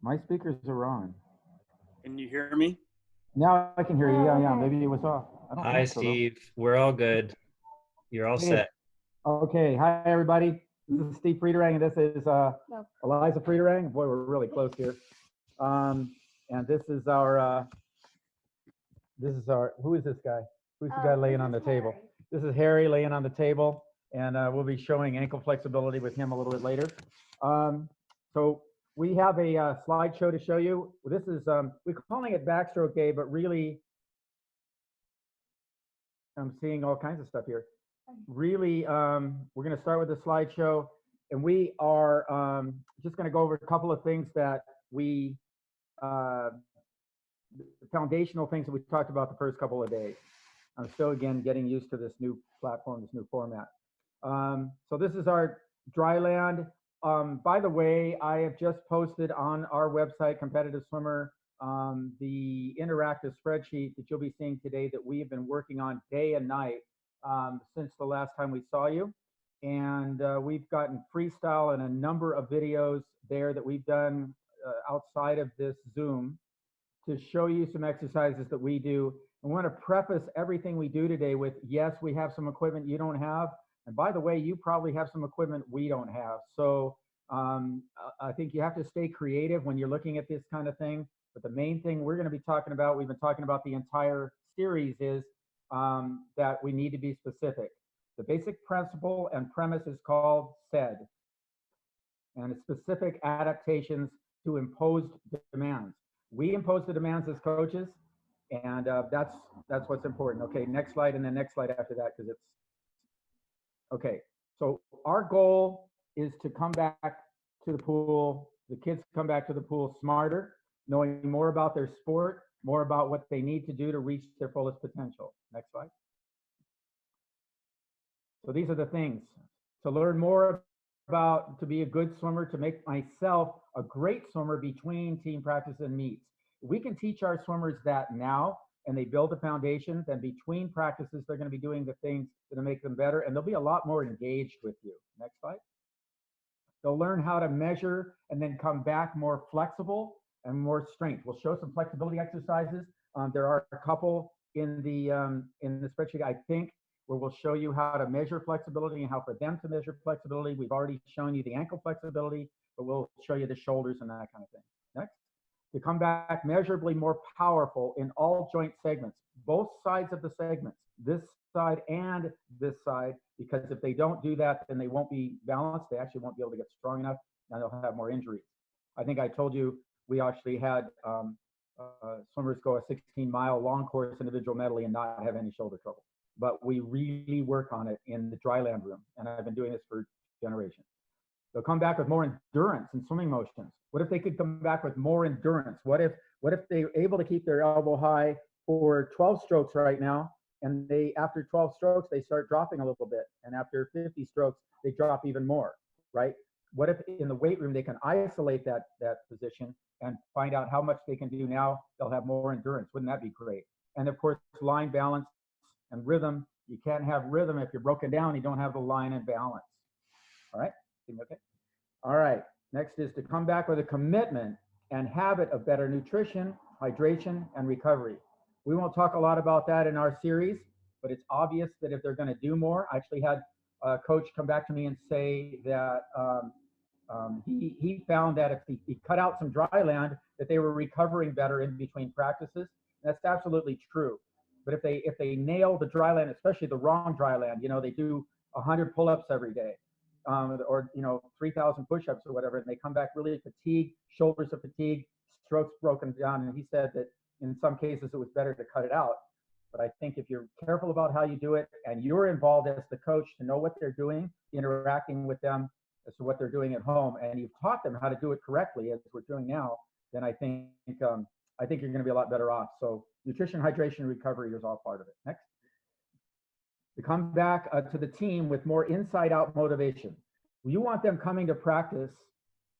My speakers are on. Can you hear me? Now I can hear you. Yeah, yeah. Maybe it was off. I don't Hi, think so, though. Steve. We're all good. You're all Hey. set. Okay. Hi, everybody. This is Steve Friederang, and this is Eliza Friederang. Boy, we're really close here. And this is our, who is this guy? Who's the guy laying on the table? Harry. This is Harry laying on the table, and we'll be showing ankle flexibility with him a little bit later. So we have a slideshow to show you. This is, we're calling it Backstroke Day, but really, I'm seeing all kinds of stuff here. Really, we're going to start with the slideshow, and we are just going to go over a couple of things that we, the foundational things that we talked about the first couple of days. I'm still, again, getting used to this new platform, this new format. So this is our Dryland. By the way, I have just posted on our website, Competitive Swimmer, the interactive spreadsheet that you'll be seeing today that we have been working on day and night since the last time we saw you. And we've gotten freestyle and a number of videos there that we've done outside of this Zoom to show you some exercises that we do. I want to preface everything we do today with, yes, we have some equipment you don't have. And by the way, you probably have some equipment we don't have. So I think you have to stay creative when you're looking at this kind of thing. But the main thing we're going to be talking about, we've been talking about the entire series, is that we need to be specific. The basic principle and premise is called SAID, and it's specific adaptations to imposed demands. We impose the demands as coaches, and that's what's important. Okay, next slide, and then next slide after that, because it's okay. So our goal is to come back to the pool. The kids come back to the pool smarter, knowing more about their sport, more about what they need to do to reach their fullest potential. Next slide. So these are the things to learn more about, to be a good swimmer, to make myself a great swimmer between team practice and meets. We can teach our swimmers that now, and they build a foundation, then between practices, they're going to be doing the things that make them better, and they'll be a lot more engaged with you. Next slide. They'll learn how to measure and then come back more flexible and more strength. We'll show some flexibility exercises. There are a couple in the spreadsheet, I think, where we'll show you how to measure flexibility and how for them to measure flexibility. We've already shown you the ankle flexibility, but we'll show you the shoulders and that kind of thing. Next. To come back measurably more powerful in all joint segments, both sides of the segments, this side and this side, because if they don't do that, then they won't be balanced. They actually won't be able to get strong enough, and they'll have more injuries. I think I told you we actually had swimmers go a 16-mile long course individual medley and not have any shoulder trouble. But we really work on it in the Dryland room, and I've been doing this for generations. They'll come back with more endurance in swimming motions. What if they could come back with more endurance? What if they're able to keep their elbow high for 12 strokes right now, and after 12 strokes, they start dropping a little bit, and after 50 strokes, they drop even more, right? What if in the weight room, they can isolate that position and find out how much they can do now? They'll have more endurance. Wouldn't that be great? And of course, line balance and rhythm. You can't have rhythm if you're broken down, you don't have the line and balance. All right, okay. All right, next is to come back with a commitment and habit of better nutrition, hydration, and recovery. We won't talk a lot about that in our series, but it's obvious that if they're gonna do more, I actually had a coach come back to me and say that he found that if he cut out some Dryland, that they were recovering better in between practices. That's absolutely true. But if they nail the Dryland, especially the wrong Dryland, you know, they do 100 pull-ups every day, or 3,000 push-ups or whatever, and they come back really fatigued, shoulders are fatigued, strokes broken down. And he said that in some cases it was better to cut it out. But I think if you're careful about how you do it, and you're involved as the coach to know what they're doing, interacting with them as to what they're doing at home, and you've taught them how to do it correctly, as we're doing now, then I think you're going to be a lot better off. So nutrition, hydration, and recovery is all part of it. Next. To come back to the team with more inside-out motivation. You want them coming to practice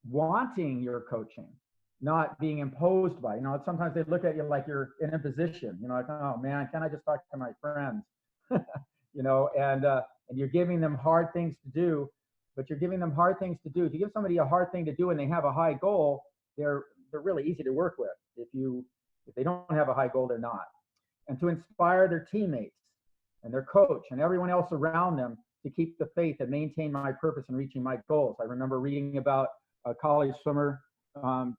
wanting your coaching, not being imposed by. Sometimes they look at you like you're in a position, like, oh man, can I just talk to my friends? And you're giving them hard things to do, but you're giving them hard things to do. If you give somebody a hard thing to do and they have a high goal, they're they're really easy to work with. If they don't have a high goal, they're not. And to inspire their teammates and their coach and everyone else around them to keep the faith and maintain my purpose in reaching my goals. I remember reading about a college swimmer,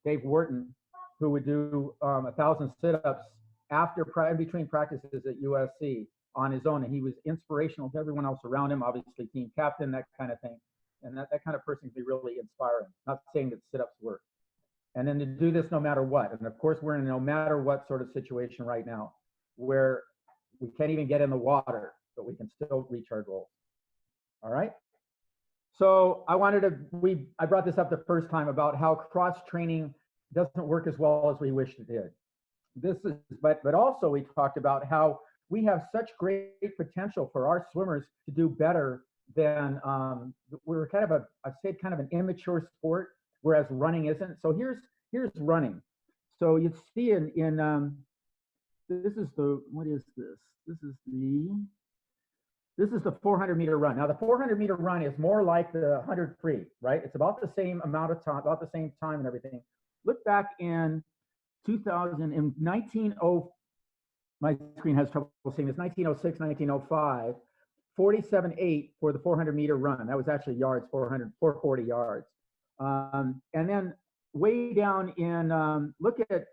Dave Wharton, who would do 1,000 sit-ups in between practices at USC on his own, and he was inspirational to everyone else around him, obviously team captain, that kind of thing. And that kind of person can be really inspiring. Not saying that sit-ups work. And then to do this no matter what. And of course, we're in a no matter what sort of situation right now, where we can't even get in the water, but we can still reach our goals. All right. So I brought this up the first time about how cross training doesn't work as well as we wished it did. But also we talked about how we have such great potential for our swimmers to do better than we're kind of an immature sport, whereas running isn't. So here's running. So you see this is the 400-meter run. Now the 400-meter run is more like the 100 free, right? It's about the same amount of time, about the same time and everything. Look back in 1900, my screen has trouble seeing this, 1906, 1905, 47.8 for the 400-meter run. That was actually yards, 440 yards. And then way down in, look at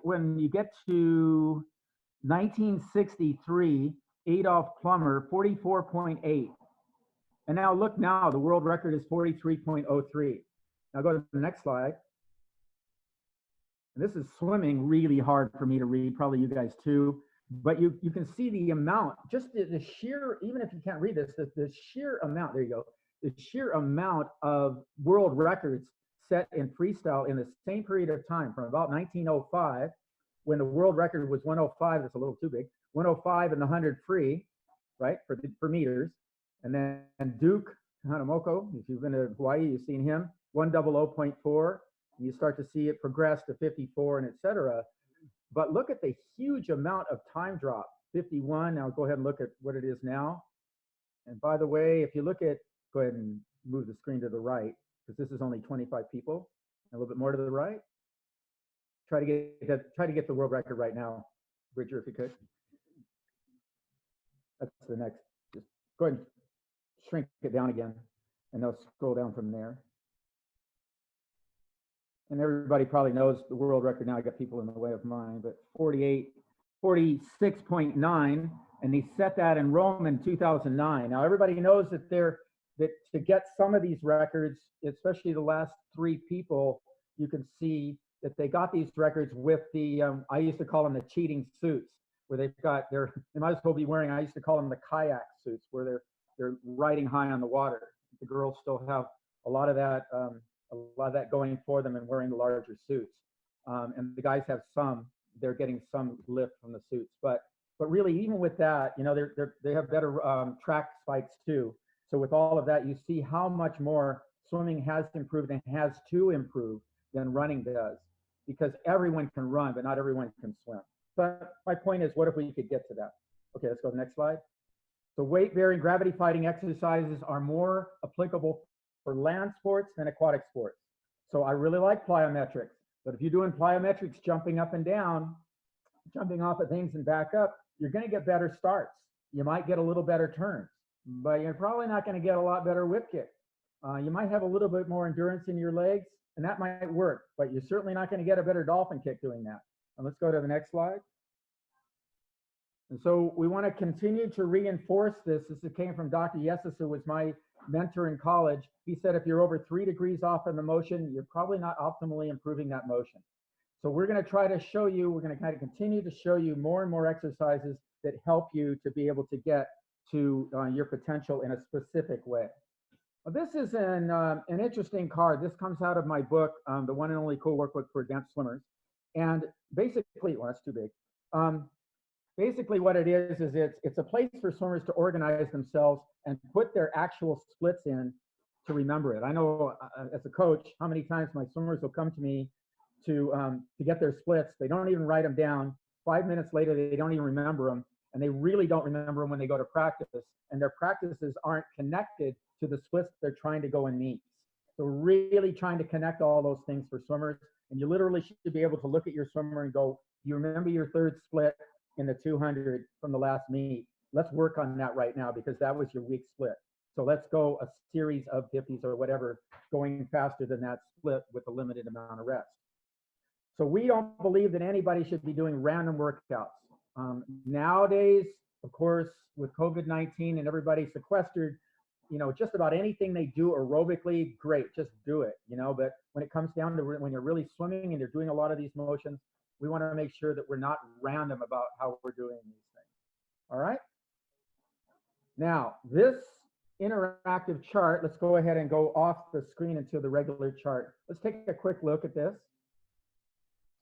when you get to 1963, Adolf Plummer, 44.8. And now look now, the world record is 43.03. Now go to the next slide. And this is swimming really hard for me to read, probably you guys too. But you can see the amount, just the sheer, even if you can't read this, the sheer amount, there you go, the sheer amount of world records set in freestyle in the same period of time from about 1905, when the world record was 105, that's a little too big, 105 in the 100 free, right, for meters. And then Duke Hanamoko, if you've been to Hawaii, you've seen him, 100.4. And you start to see it progress to 54 and et cetera. But look at the huge amount of time drop, 51. Now go ahead and look at what it is now. And by the way, if you look at, go ahead and move the screen to the right, because this is only 25 people. A little bit more to the right. Try to get the world record right now, Bridger, if you could. That's the next. Just go ahead and shrink it down again, and they'll scroll down from there. And everybody probably knows the world record now. I got people in the way of mine, but 46.9, and they set that in Rome in 2009. Now everybody knows that to get some of these records, especially the last three people, you can see that they got these records with the I used to call them the cheating suits, where they might as well be wearing, I used to call them the kayak suits, where they're riding high on the water. The girls still have a lot of that going for them and wearing the larger suits. And the guys have they're getting some lift from the suits. But really, even with that, they have better track spikes too. So with all of that, you see how much more swimming has improved and has to improve than running does, because everyone can run, but not everyone can swim. But my point is, what if we could get to that? Okay, let's go to the next slide. So weight-bearing, gravity-fighting exercises are more applicable for land sports than aquatic sports. So I really like plyometrics, but if you're doing plyometrics, jumping up and down, jumping off of things and back up, you're going to get better starts. You might get a little better turns, but you're probably not going to get a lot better whip kick. You might have a little bit more endurance in your legs, and that might work, but you're certainly not going to get a better dolphin kick doing that. And let's go to the next slide. And so we want to continue to reinforce this. This came from Dr. Yesus, who was my mentor in college. He said, if you're over 3 degrees off in the motion, you're probably not optimally improving that motion. So we're going to try to show you, we're going to kind of continue to show you more and more exercises that help you to be able to get to your potential in a specific way. Well, this is an interesting card. This comes out of my book, The One and Only Cool Workbook for Advanced Swimmers. And basically, well, that's too big. Basically what it is it's a place for swimmers to organize themselves and put their actual splits in to remember it. I know as a coach, how many times my swimmers will come to me to get their splits. They don't even write them down. 5 minutes later, they don't even remember them. And they really don't remember them when they go to practice. And their practices aren't connected to the splits they're trying to go and meet. So we're really trying to connect all those things for swimmers. And you literally should be able to look at your swimmer and go, you remember your third split in the 200 from the last meet? Let's work on that right now because that was your weak split. So let's go a series of 50s or whatever, going faster than that split with a limited amount of rest. So we don't believe that anybody should be doing random workouts. Nowadays, of course, with COVID-19 and everybody sequestered, you know, just about anything they do aerobically, great, just do it, you know. But when it comes down to when you're really swimming and you're doing a lot of these motions, we want to make sure that we're not random about how we're doing these things. All right. Now, this interactive chart, let's go ahead and go off the screen into the regular chart. Let's take a quick look at this.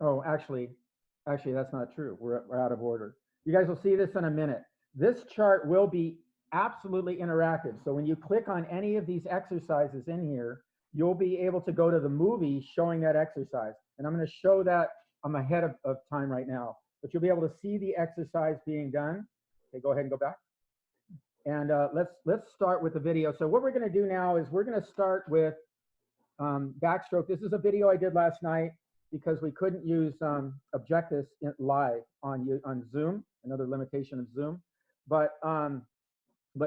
Oh, actually, that's not true. We're out of order. You guys will see this in a minute. This chart will be absolutely interactive. So when you click on any of these exercises in here, you'll be able to go to the movie showing that exercise. And I'm going to show that. I'm ahead of time right now, but you'll be able to see the exercise being done. Okay, go ahead and go back. And let's start with the video. So what we're going to do now is we're going to start with backstroke. This is a video I did last night because we couldn't use objectives live on Zoom, another limitation of Zoom. But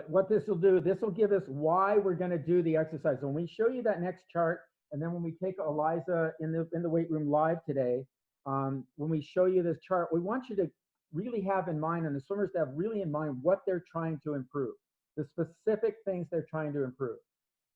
what this will do, this will give us why we're going to do the exercise. When we show you that next chart, and then when we take Eliza in the weight room live today, when we show you this chart, we want you to really have in mind, and the swimmers to have really in mind what they're trying to improve, the specific things they're trying to improve.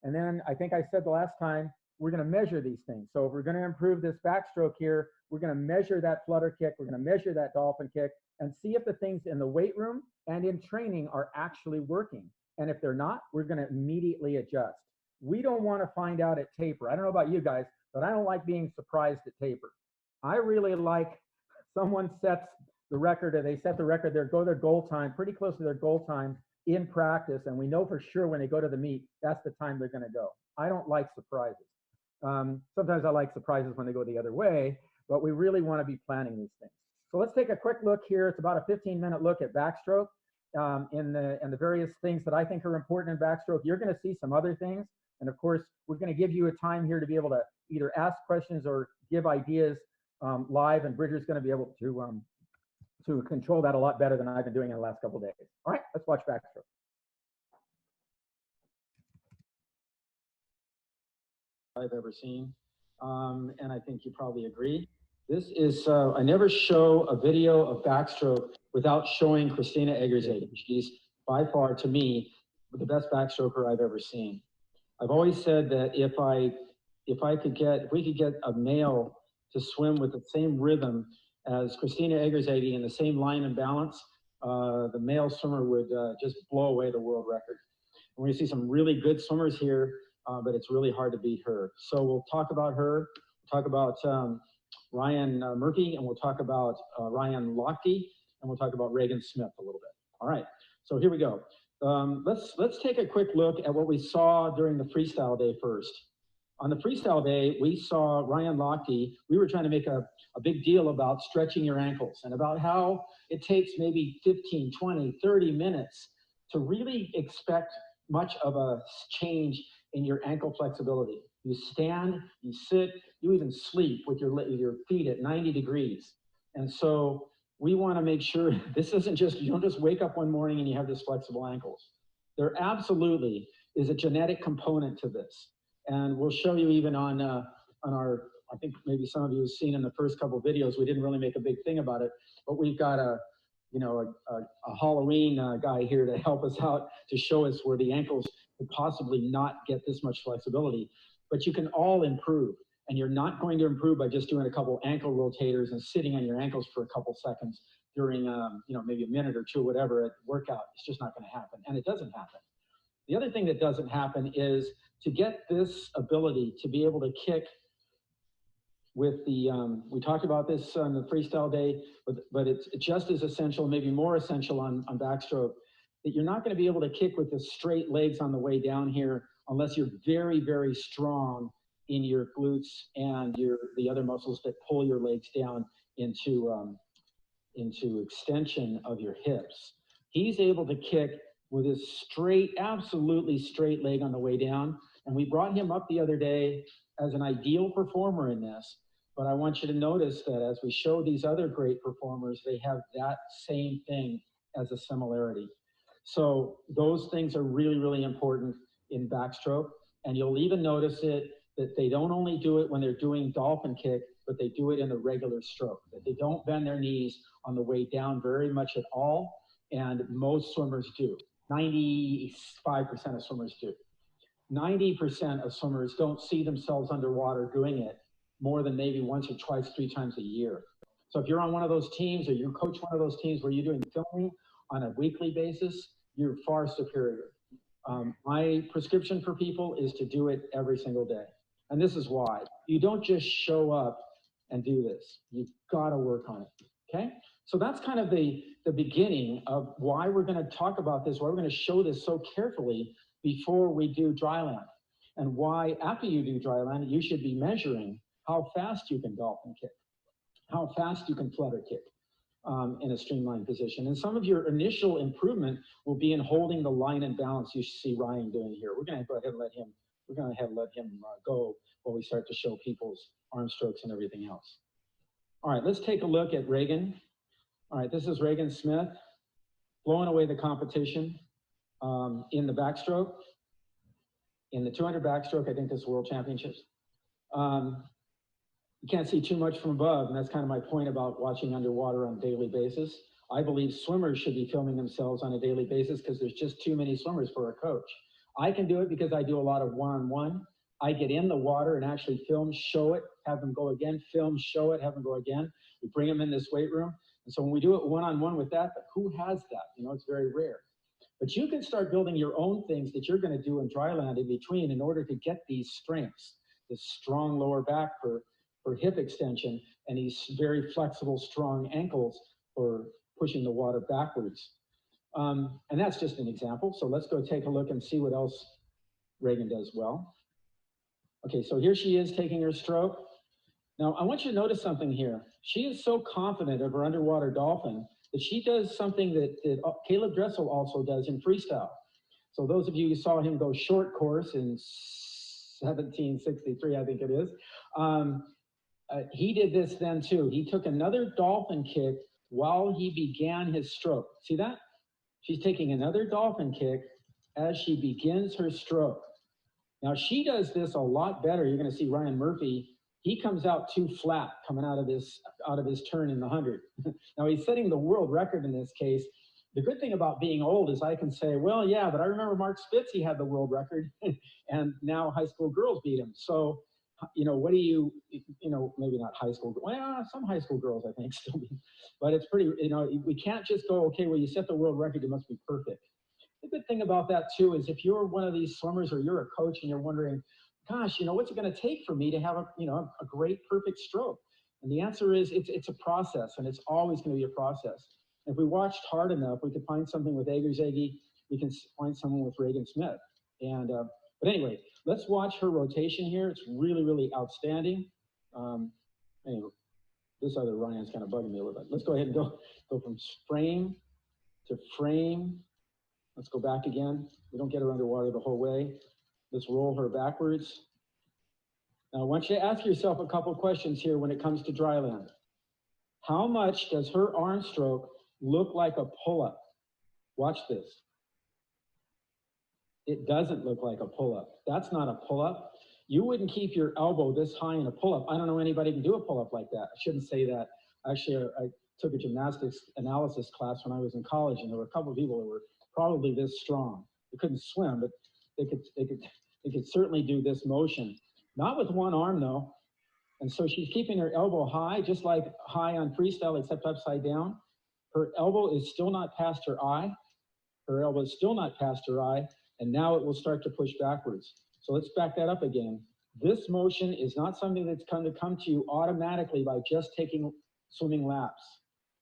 And then I think I said the last time, we're going to measure these things. So if we're going to improve this backstroke here, we're going to measure that flutter kick, we're going to measure that dolphin kick, and see if the things in the weight room and in training are actually working. And if they're not, we're going to immediately adjust. We don't want to find out at taper. I don't know about you guys, but I don't like being surprised at taper. I really like someone sets the record, or they set the record, they go their goal time, pretty close to their goal time in practice, and we know for sure when they go to the meet, that's the time they're going to go. I don't like surprises. Sometimes I like surprises when they go the other way, but we really want to be planning these things. So let's take a quick look here. It's about a 15-minute look at backstroke and the various things that I think are important in backstroke. You're going to see some other things, and of course, we're going to give you a time here to be able to either ask questions or give ideas live, and Bridger's going to be able to control that a lot better than I've been doing in the last couple of days. All right, let's watch backstroke. I've ever seen, and I think you probably agree. This is, I never show a video of backstroke withoif showing Christina Eggershady. She's by far, to me, the best backstroker I've ever seen. I've always said that if we could get a male to swim with the same rhythm as Christina Eggershady in the same line and balance, the male swimmer would just blow away the world record. And we see some really good swimmers here, but it's really hard to beat her. So we'll talk about her, we'll talk about Ryan Murphy, and we'll talk about Ryan Lochte, and we'll talk about Reagan Smith a little bit. All right, so here we go. Let's take a quick look at what we saw during the freestyle day first. On the freestyle day, we saw Ryan Lochte. We were trying to make a big deal about stretching your ankles and about how it takes maybe 15, 20, 30 minutes to really expect much of a change in your ankle flexibility. You stand, you sit, you even sleep with your feet at 90 degrees. And so we want to make sure this isn't just, you don't just wake up one morning and you have this flexible ankles. There absolutely is a genetic component to this. And we'll show you even on our, I think maybe some of you have seen in the first couple of videos, we didn't really make a big thing about it, but we've got a Halloween guy here to help us out to show us where the ankles could possibly not get this much flexibility. But you can all improve, and you're not going to improve by just doing a couple ankle rotators and sitting on your ankles for a couple seconds during maybe a minute or two, whatever, at workout. It's just not going to happen, and it doesn't happen. The other thing that doesn't happen is to get this ability to be able to kick with the, we talked about this on the freestyle day, but it's just as essential, maybe more essential on backstroke, that you're not going to be able to kick with the straight legs on the way down here unless you're very, very strong in your glutes and the other muscles that pull your legs down into extension of your hips. He's able to kick with his straight, absolutely straight leg on the way down. And we brought him up the other day as an ideal performer in this. But I want you to notice that as we show these other great performers, they have that same thing as a similarity. So those things are really, really important in backstroke. And you'll even notice it that they don't only do it when they're doing dolphin kick, but they do it in the regular stroke, that they don't bend their knees on the way down very much at all. And most swimmers do. 95% of swimmers do. 90% of swimmers don't see themselves underwater doing it more than maybe once or twice, 3 times a year. So if you're on one of those teams or you coach one of those teams where you're doing filming on a weekly basis, you're far superior. My prescription for people is to do it every single day. And this is why. You don't just show up and do this. You've got to work on it, okay? So that's kind of the beginning of why we're going to talk about this, why we're going to show this so carefully before we do Dryland. And why after you do Dryland, you should be measuring how fast you can dolphin kick, how fast you can flutter kick in a streamline position. And some of your initial improvement will be in holding the line and balance you see Ryan doing here. We're going to go ahead and let him, go while we start to show people's arm strokes and everything else. All right, let's take a look at Reagan. All right, this is Reagan Smith blowing away the competition in the backstroke. In the 200 backstroke, I think this is World Championships. You can't see too much from above, and that's kind of my point about watching underwater on a daily basis. I believe swimmers should be filming themselves on a daily basis because there's just too many swimmers for a coach. I can do it because I do a lot of one-on-one. I get in the water and actually film, show it, have them go again, film, show it, have them go again. We bring them in this weight room. And so when we do it one-on-one with that, who has that? You know, it's very rare. But you can start building your own things that you're going to do in Dryland in between in order to get these strengths, this strong lower back for hip extension, and these very flexible, strong ankles for pushing the water backwards. And that's just an example. So let's go take a look and see what else Reagan does well. Okay, so here she is taking her stroke. Now, I want you to notice something here. She is so confident of her underwater dolphin that she does something that Caleb Dressel also does in freestyle. So those of you who saw him go short course in 1763, I think it is, he did this then too. He took another dolphin kick while he began his stroke. See that? She's taking another dolphin kick as she begins her stroke. Now she does this a lot better. You're going to see Ryan Murphy. He comes out too flat coming out of his turn in the 100. Now he's setting the world record in this case. The good thing about being old is I can say, well, yeah, but I remember Mark Spitz, he had the world record, and now high school girls beat him. So, you know, what do you know, maybe not high school, well, some high school girls I think still beat him. But it's pretty, you know, we can't just go, okay, well, you set the world record, you must be perfect. The good thing about that too is if you're one of these swimmers or you're a coach and you're wondering, gosh, you know, what's it going to take for me to have a great perfect stroke? And the answer is it's a process, and it's always going to be a process. If we watched hard enough, we could find something with Egersegi, we can find someone with Reagan Smith. And but anyway, let's watch her rotation here. It's really, really outstanding. Anyway, this other Ryan's kind of bugging me a little bit. Let's go ahead and go from frame to frame. Let's go back again. We don't get her underwater the whole way. Let's roll her backwards. Now I want you to ask yourself a couple questions here when it comes to Dryland. How much does her arm stroke look like a pull-up? Watch this. It doesn't look like a pull-up. That's not a pull-up. You wouldn't keep your elbow this high in a pull-up. I don't know anybody who can do a pull-up like that. I shouldn't say that. Actually, I took a gymnastics analysis class when I was in college, and there were a couple of people that were probably this strong. They couldn't swim, but they could certainly do this motion. Not with one arm though. And so she's keeping her elbow high, just like high on freestyle, except upside down. Her elbow is still not past her eye. Her elbow is still not past her eye. And now it will start to push backwards. So let's back that up again. This motion is not something that's going to come to you automatically by just taking swimming laps.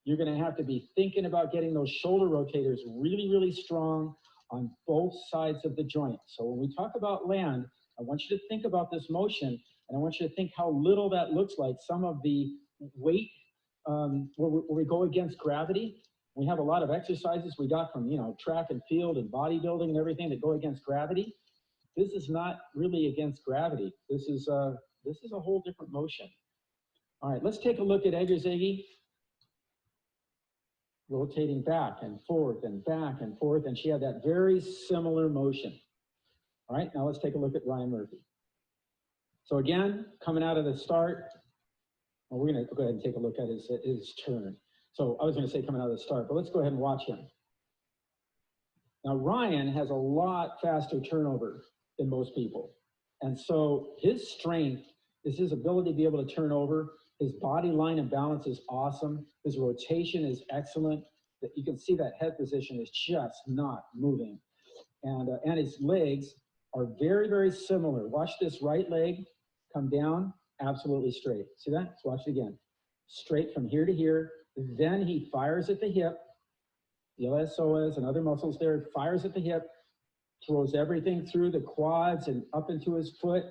You're going to have to be thinking about getting those shoulder rotators really, really strong on both sides of the joint. So when we talk about land, I want you to think about this motion, and I want you to think how little that looks like some of the weight where we go against gravity. We have a lot of exercises we got from, you know, track and field and bodybuilding and everything that go against gravity. this is not really against gravity. This is a whole different motion. All right, let's take a look at Eggersegge. Rotating back and forth and back and forth, and she had that very similar motion. All right, now let's take a look at Ryan Murphy. So again, coming out of the start, well, we're gonna go ahead and take a look at his turn. So I was gonna say coming out of the start, but let's go ahead and watch him. Now Ryan has a lot faster turnover than most people. And so his strength is his ability to be able to turn over. His body line and balance is awesome. His rotation is excellent. You can see that head position is just not moving. And his legs are very, very similar. Watch this right leg come down, absolutely straight. See that? Let's watch it again. Straight from here to here. Then he fires at the hip. The LSOS and other muscles there, fires at the hip, throws everything through the quads and up into his foot.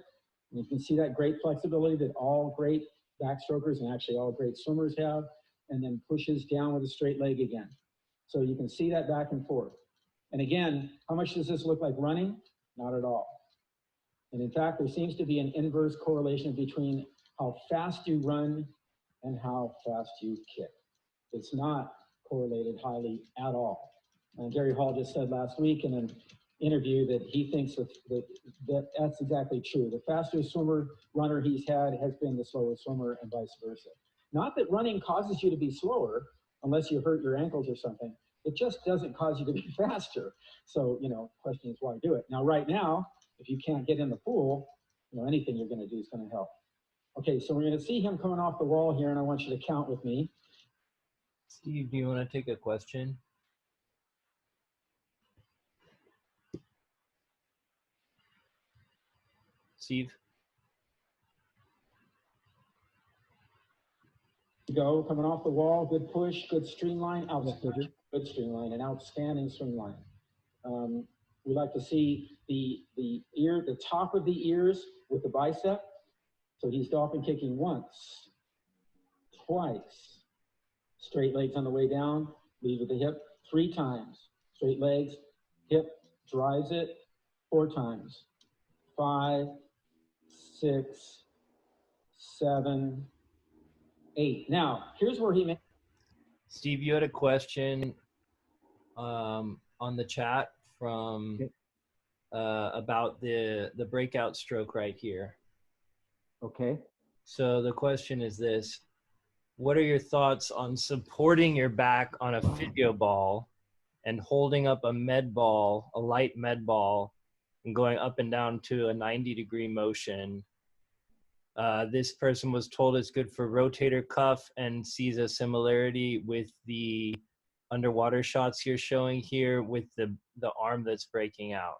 And you can see that great flexibility that all great backstrokers and actually all great swimmers have, and then pushes down with a straight leg again. So you can see that back and forth. And again, how much does this look like running? Not at all. And in fact, there seems to be an inverse correlation between how fast you run and how fast you kick. It's not correlated highly at all. And Gary Hall just said last week in an interview that he thinks that's exactly true. The fastest swimmer runner he's had has been the slowest swimmer and vice versa. Not that running causes you to be slower unless you hurt your ankles or something. It just doesn't cause you to be faster. So, question is why do it? Now, right now, if you can't get in the pool, anything you're gonna do is gonna help. Okay, so we're gonna see him coming off the wall here, and I want you to count with me. Steve, do you want to take a question? Steve? Go, coming off the wall, good push, good streamline, outstanding, good streamline, an outstanding streamline. We like to see the top of the ears with the bicep. So he's dolphin kicking once, twice, straight legs on the way down, lead with the hip, 3 times, straight legs, hip, drives it, 4 times, 5, 6, 7, 8. Now, here's where he makes. Steve, you had a question on the chat from about the breakout stroke right here. Okay. So the question is this: what are your thoughts on supporting your back on a physio ball and holding up a med ball, a light med ball, and going up and down to a 90-degree motion? This person was told it's good for rotator cuff and sees a similarity with the underwater shots you're showing here with the arm that's breaking out.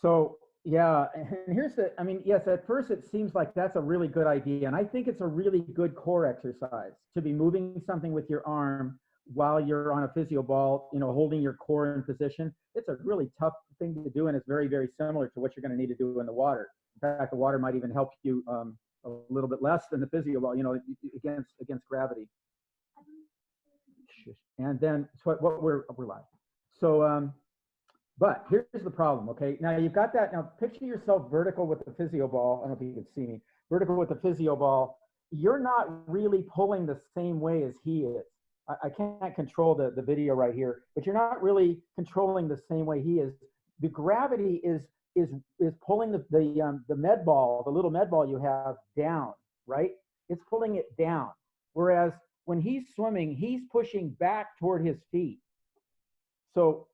So, yeah, and here's yes, at first it seems like that's a really good idea. And I think it's a really good core exercise to be moving something with your arm while you're on a physio ball, holding your core in position. It's a really tough thing to do, and it's very, very similar to what you're going to need to do in the water. In fact, the water might even help you a little bit less than the physio ball, against gravity. And then what we're live. So, but here's the problem. Okay, now you've got that. Now picture yourself vertical with the physio ball. I don't know if you can see me. Vertical with the physio ball. You're not really pulling the same way as he is. I can't control the video right here, but you're not really controlling the same way he is. The gravity is pulling the med ball, the little med ball you have, down, right? It's pulling it down. Whereas when he's swimming, he's pushing back toward his feet. So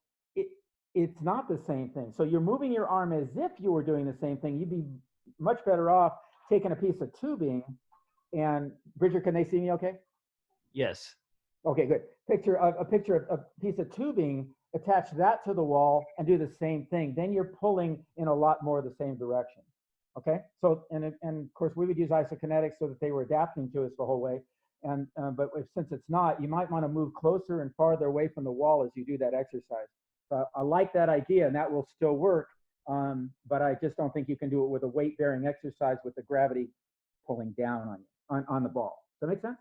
it's not the same thing. So you're moving your arm as if you were doing the same thing. You'd be much better off taking a piece of tubing. And Bridger, can they see me okay? Yes. Okay, good. Picture a piece of tubing, attach that to the wall and do the same thing. Then you're pulling in a lot more the same direction. Okay, so and of course we would use isokinetics so that they were adapting to us the whole way. And but since it's not, you might want to move closer and farther away from the wall as you do that exercise. I like that idea, and that will still work. But I just don't think you can do it with a weight-bearing exercise with the gravity pulling down on you on the ball. Does that make sense?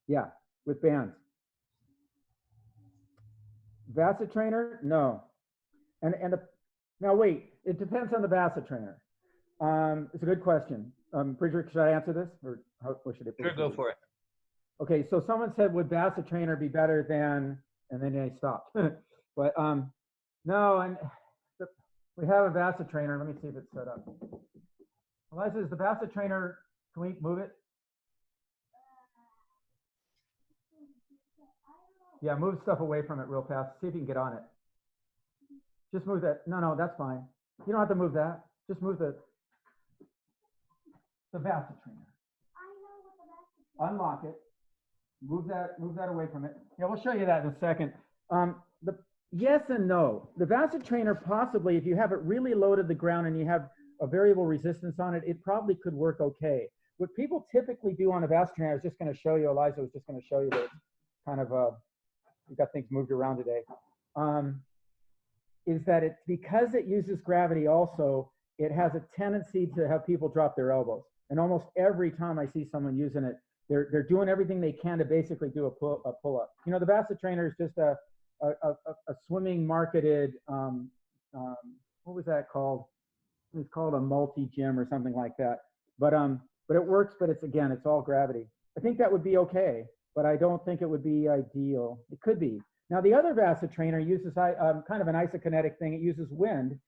Yeah, with bands. Vasset trainer? No. Now wait, it depends on the basset trainer. It's a good question. Bridger, should I answer this, or what should I? Sure, go for it. Okay, so someone said, would basset trainer be better than, and then they stopped. But no, and we have a basset trainer. Let me see if it's set up. Eliza, is the basset trainer, can we move it? Yeah, move stuff away from it real fast. See if you can get on it. Just move that. No, that's fine. You don't have to move that. Just move the basset trainer. Unlock it. Move that away from it. Yeah, we'll show you that in a second. Yes and no. The basset trainer, possibly, if you have it really low to the ground and you have a variable resistance on it, it probably could work okay. What people typically do on a basset trainer, I was just going to show you, Eliza was just going to show you that kind of, we've got things moved around today, is that it's because it uses gravity also, it has a tendency to have people drop their elbows. And almost every time I see someone using it, they're doing everything they can to basically do a pull-up. You know, the basset trainer is just a swimming marketed, what was that called? It's called a multi-gym or something like that. But it works, but it's all gravity. I think that would be okay, but I don't think it would be ideal. It could be. Now the other basset trainer uses kind of an isokinetic thing. It uses wind,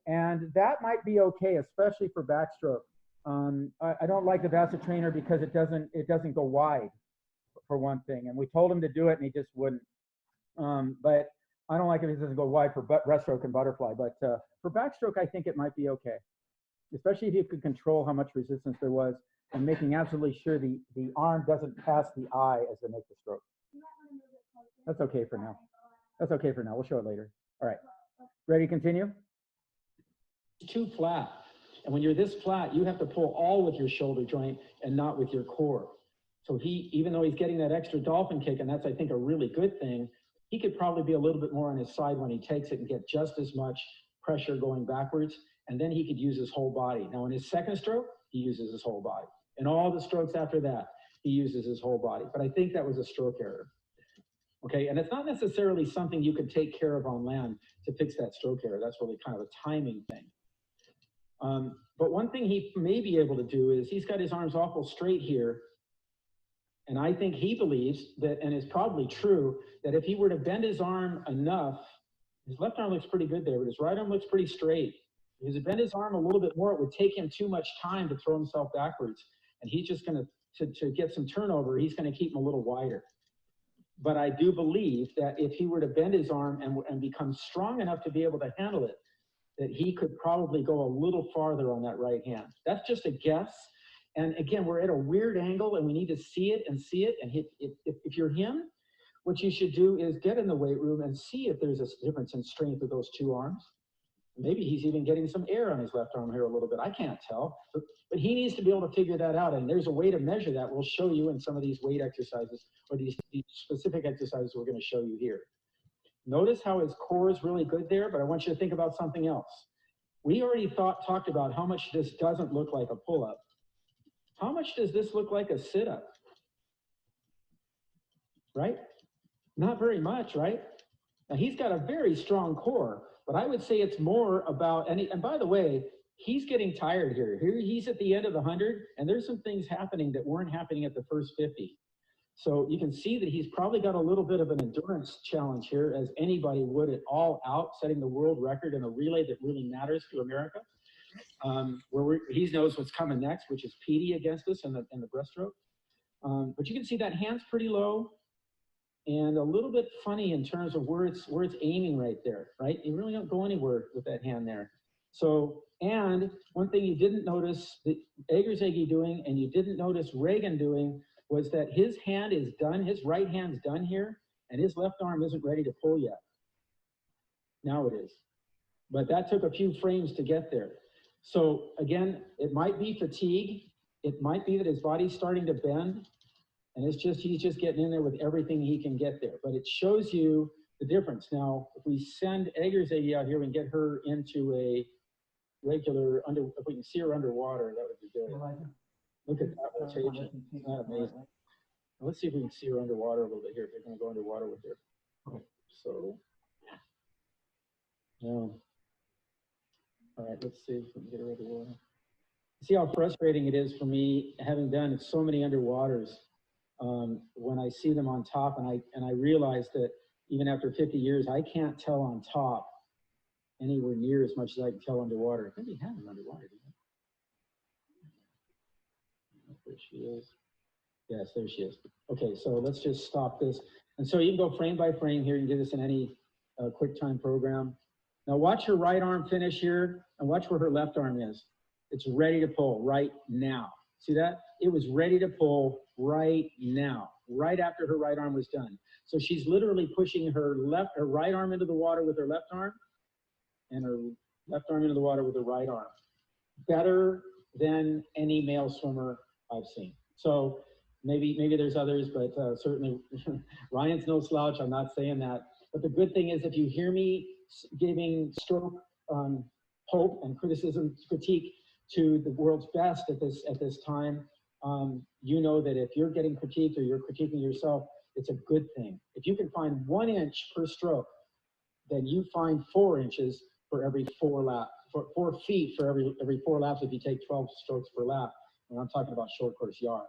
and that might be okay, especially for backstroke. I don't like the basset trainer because it doesn't go wide, for one thing. And we told him to do it, and he just wouldn't. But I don't like it if it doesn't go wide for breaststroke and butterfly. But for backstroke, I think it might be okay, especially if you could control how much resistance there was and making absolutely sure the arm doesn't pass the eye as they make the stroke. That's okay for now. That's okay for now. We'll show it later. All right. Ready to continue? Too flat. And when you're this flat, you have to pull all with your shoulder joint and not with your core. So even though he's getting that extra dolphin kick, and that's, I think, a really good thing, he could probably be a little bit more on his side when he takes it and get just as much pressure going backwards. And then he could use his whole body. Now, in his second stroke, he uses his whole body. And all the strokes after that, he uses his whole body. But I think that was a stroke error. Okay, and it's not necessarily something you could take care of on land to fix that stroke error. That's really kind of a timing thing. But one thing he may be able to do is he's got his arms awful straight here. And I think he believes that, and it's probably true, that if he were to bend his arm enough, his left arm looks pretty good there, but his right arm looks pretty straight. If he bend his arm a little bit more, it would take him too much time to throw himself backwards. And he's just going to get some turnover, he's going to keep him a little wider. But I do believe that if he were to bend his arm and become strong enough to be able to handle it, that he could probably go a little farther on that right hand. That's just a guess. And again, we're at a weird angle and we need to see it. And if you're him, what you should do is get in the weight room and see if there's a difference in strength of those two arms. Maybe he's even getting some air on his left arm here a little bit. I can't tell, but he needs to be able to figure that out. And there's a way to measure that. We'll show you in some of these weight exercises, or these specific exercises we're going to show you here. Notice how his core is really good there, but I want you to think about something else. We already talked about how much this doesn't look like a pull-up. How much does this look like a sit-up? Right? Not very much, right? Now he's got a very strong core, but I would say it's more about, and by the way, he's getting tired here. Here he's at the end of the 100, and there's some things happening that weren't happening at the first 50. So you can see that he's probably got a little bit of an endurance challenge here, as anybody would at all out, setting the world record in a relay that really matters to America. Where he knows what's coming next, which is Petey against us in the breaststroke. But you can see that hand's pretty low and a little bit funny in terms of where it's aiming right there, right? You really don't go anywhere with that hand there. So, and one thing you didn't notice that Eggersegge doing, and you didn't notice Reagan doing, was that his hand is done, his right hand's done here, and his left arm isn't ready to pull yet. Now it is. But that took a few frames to get there. So again, it might be fatigue. It might be that his body's starting to bend, and he's just getting in there with everything he can get there. But it shows you the difference. Now, if we send Eggersegge out here and get her into a regular if we can see her underwater, that would be good. Look at that rotation. Isn't that amazing? Now, let's see if we can see her underwater a little bit here. If you're going to go underwater with her. Okay. So, yeah. All right, let's see if we can get rid of the water. See how frustrating it is for me, having done so many underwaters, when I see them on top, and I realize that even after 50 years, I can't tell on top anywhere near as much as I can tell underwater. I think we have them underwater, didn't we? There she is. Yes, there she is. Okay, so let's just stop this. And so you can go frame by frame here. You can do this in any QuickTime program. Now watch her right arm finish here, and watch where her left arm is. It's ready to pull right now. See that? It was ready to pull right now, right after her right arm was done. So she's literally pushing her right arm into the water with her left arm, and her left arm into the water with her right arm. Better than any male swimmer I've seen. So maybe there's others, but certainly Ryan's no slouch. I'm not saying that. But the good thing is, if you hear me giving stroke hope and critique to the world's best at this time, you know that if you're getting critiqued or you're critiquing yourself, it's a good thing. If you can find 1 inch per stroke, then you find 4 inches for every 4 laps, 4 feet for every 4 laps if you take 12 strokes per lap. And I'm talking about short course yards.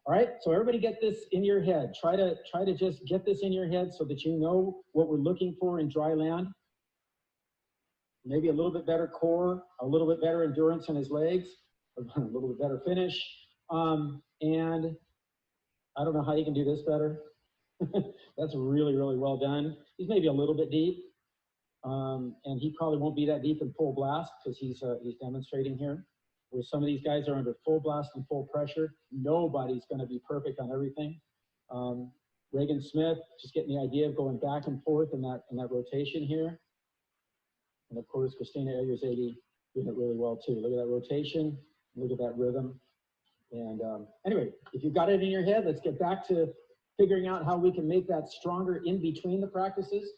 All right, so everybody get this in your head. Try to just get this in your head so that you know what we're looking for in dry land. Maybe a little bit better core, a little bit better endurance in his legs, a little bit better finish. And I don't know how you can do this better. That's really, really well done. He's maybe a little bit deep. And he probably won't be that deep in full blast because he's demonstrating here. Where some of these guys are under full blast and full pressure. Nobody's going to be perfect on everything. Reagan Smith, just getting the idea of going back and forth in that rotation here. And of course, Christina Eggers-80 doing it really well too. Look at that rotation, look at that rhythm. And anyway, if you've got it in your head, let's get back to figuring out how we can make that stronger in between the practices.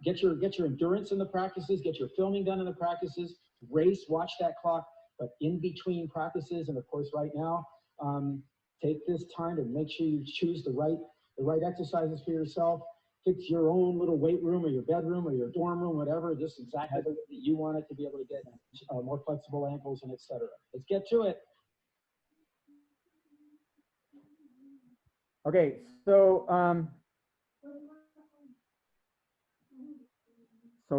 Get your endurance in the practices, get your filming done in the practices, race, watch that clock, but in between practices, and of course right now, take this time to make sure you choose the right exercises for yourself. Fix your own little weight room or your bedroom or your dorm room, whatever, just exactly the way that you want it to be able to get more flexible ankles and etc. Let's get to it. Okay, so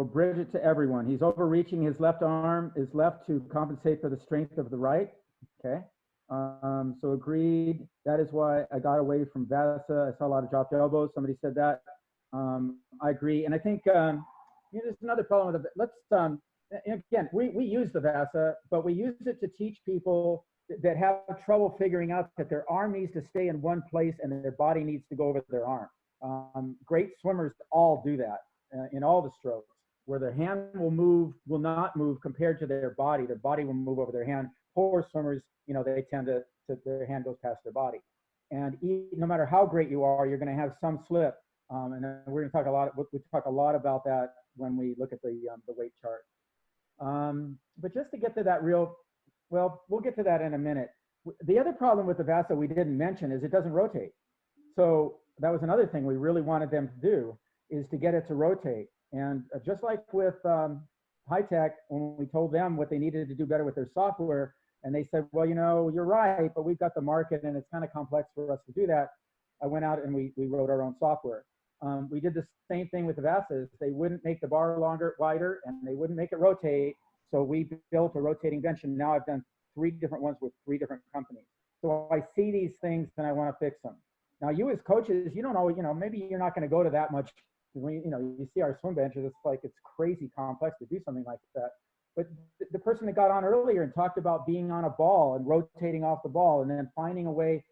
Bridget to everyone. He's overreaching. His left arm is left to compensate for the strength of the right. Okay. So agreed. That is why I got away from Vasa. I saw a lot of dropped elbows. Somebody said that. I agree. And I think there's another problem with it. Let's again, we use the Vasa, but we use it to teach people that have trouble figuring out that their arm needs to stay in one place and their body needs to go over their arm. Great swimmers all do that in all the strokes, where their hand will not move compared to their body. Their body will move over their hand. Poor swimmers, they tend to their hand goes past their body. And no matter how great you are, you're going to have some slip. And we're going to talk a lot about that when we look at the weight chart. But just to get to that we'll get to that in a minute. The other problem with the Vasa we didn't mention is it doesn't rotate. So that was another thing we really wanted them to do, is to get it to rotate. And just like with High Tech, when we told them what they needed to do better with their software, and they said, well, you're right, but we've got the market and it's kind of complex for us to do that. I went out and we wrote our own software. We did the same thing with the Vasas. They wouldn't make the bar wider, and they wouldn't make it rotate. So we built a rotating bench, and now I've done 3 different ones with 3 different companies. So I see these things and I want to fix them. Now, you as coaches, you don't know, maybe you're not going to go to that much. When you see our swim benches, it's like it's crazy complex to do something like that. But the person that got on earlier and talked about being on a ball and rotating off the ball and then finding a way,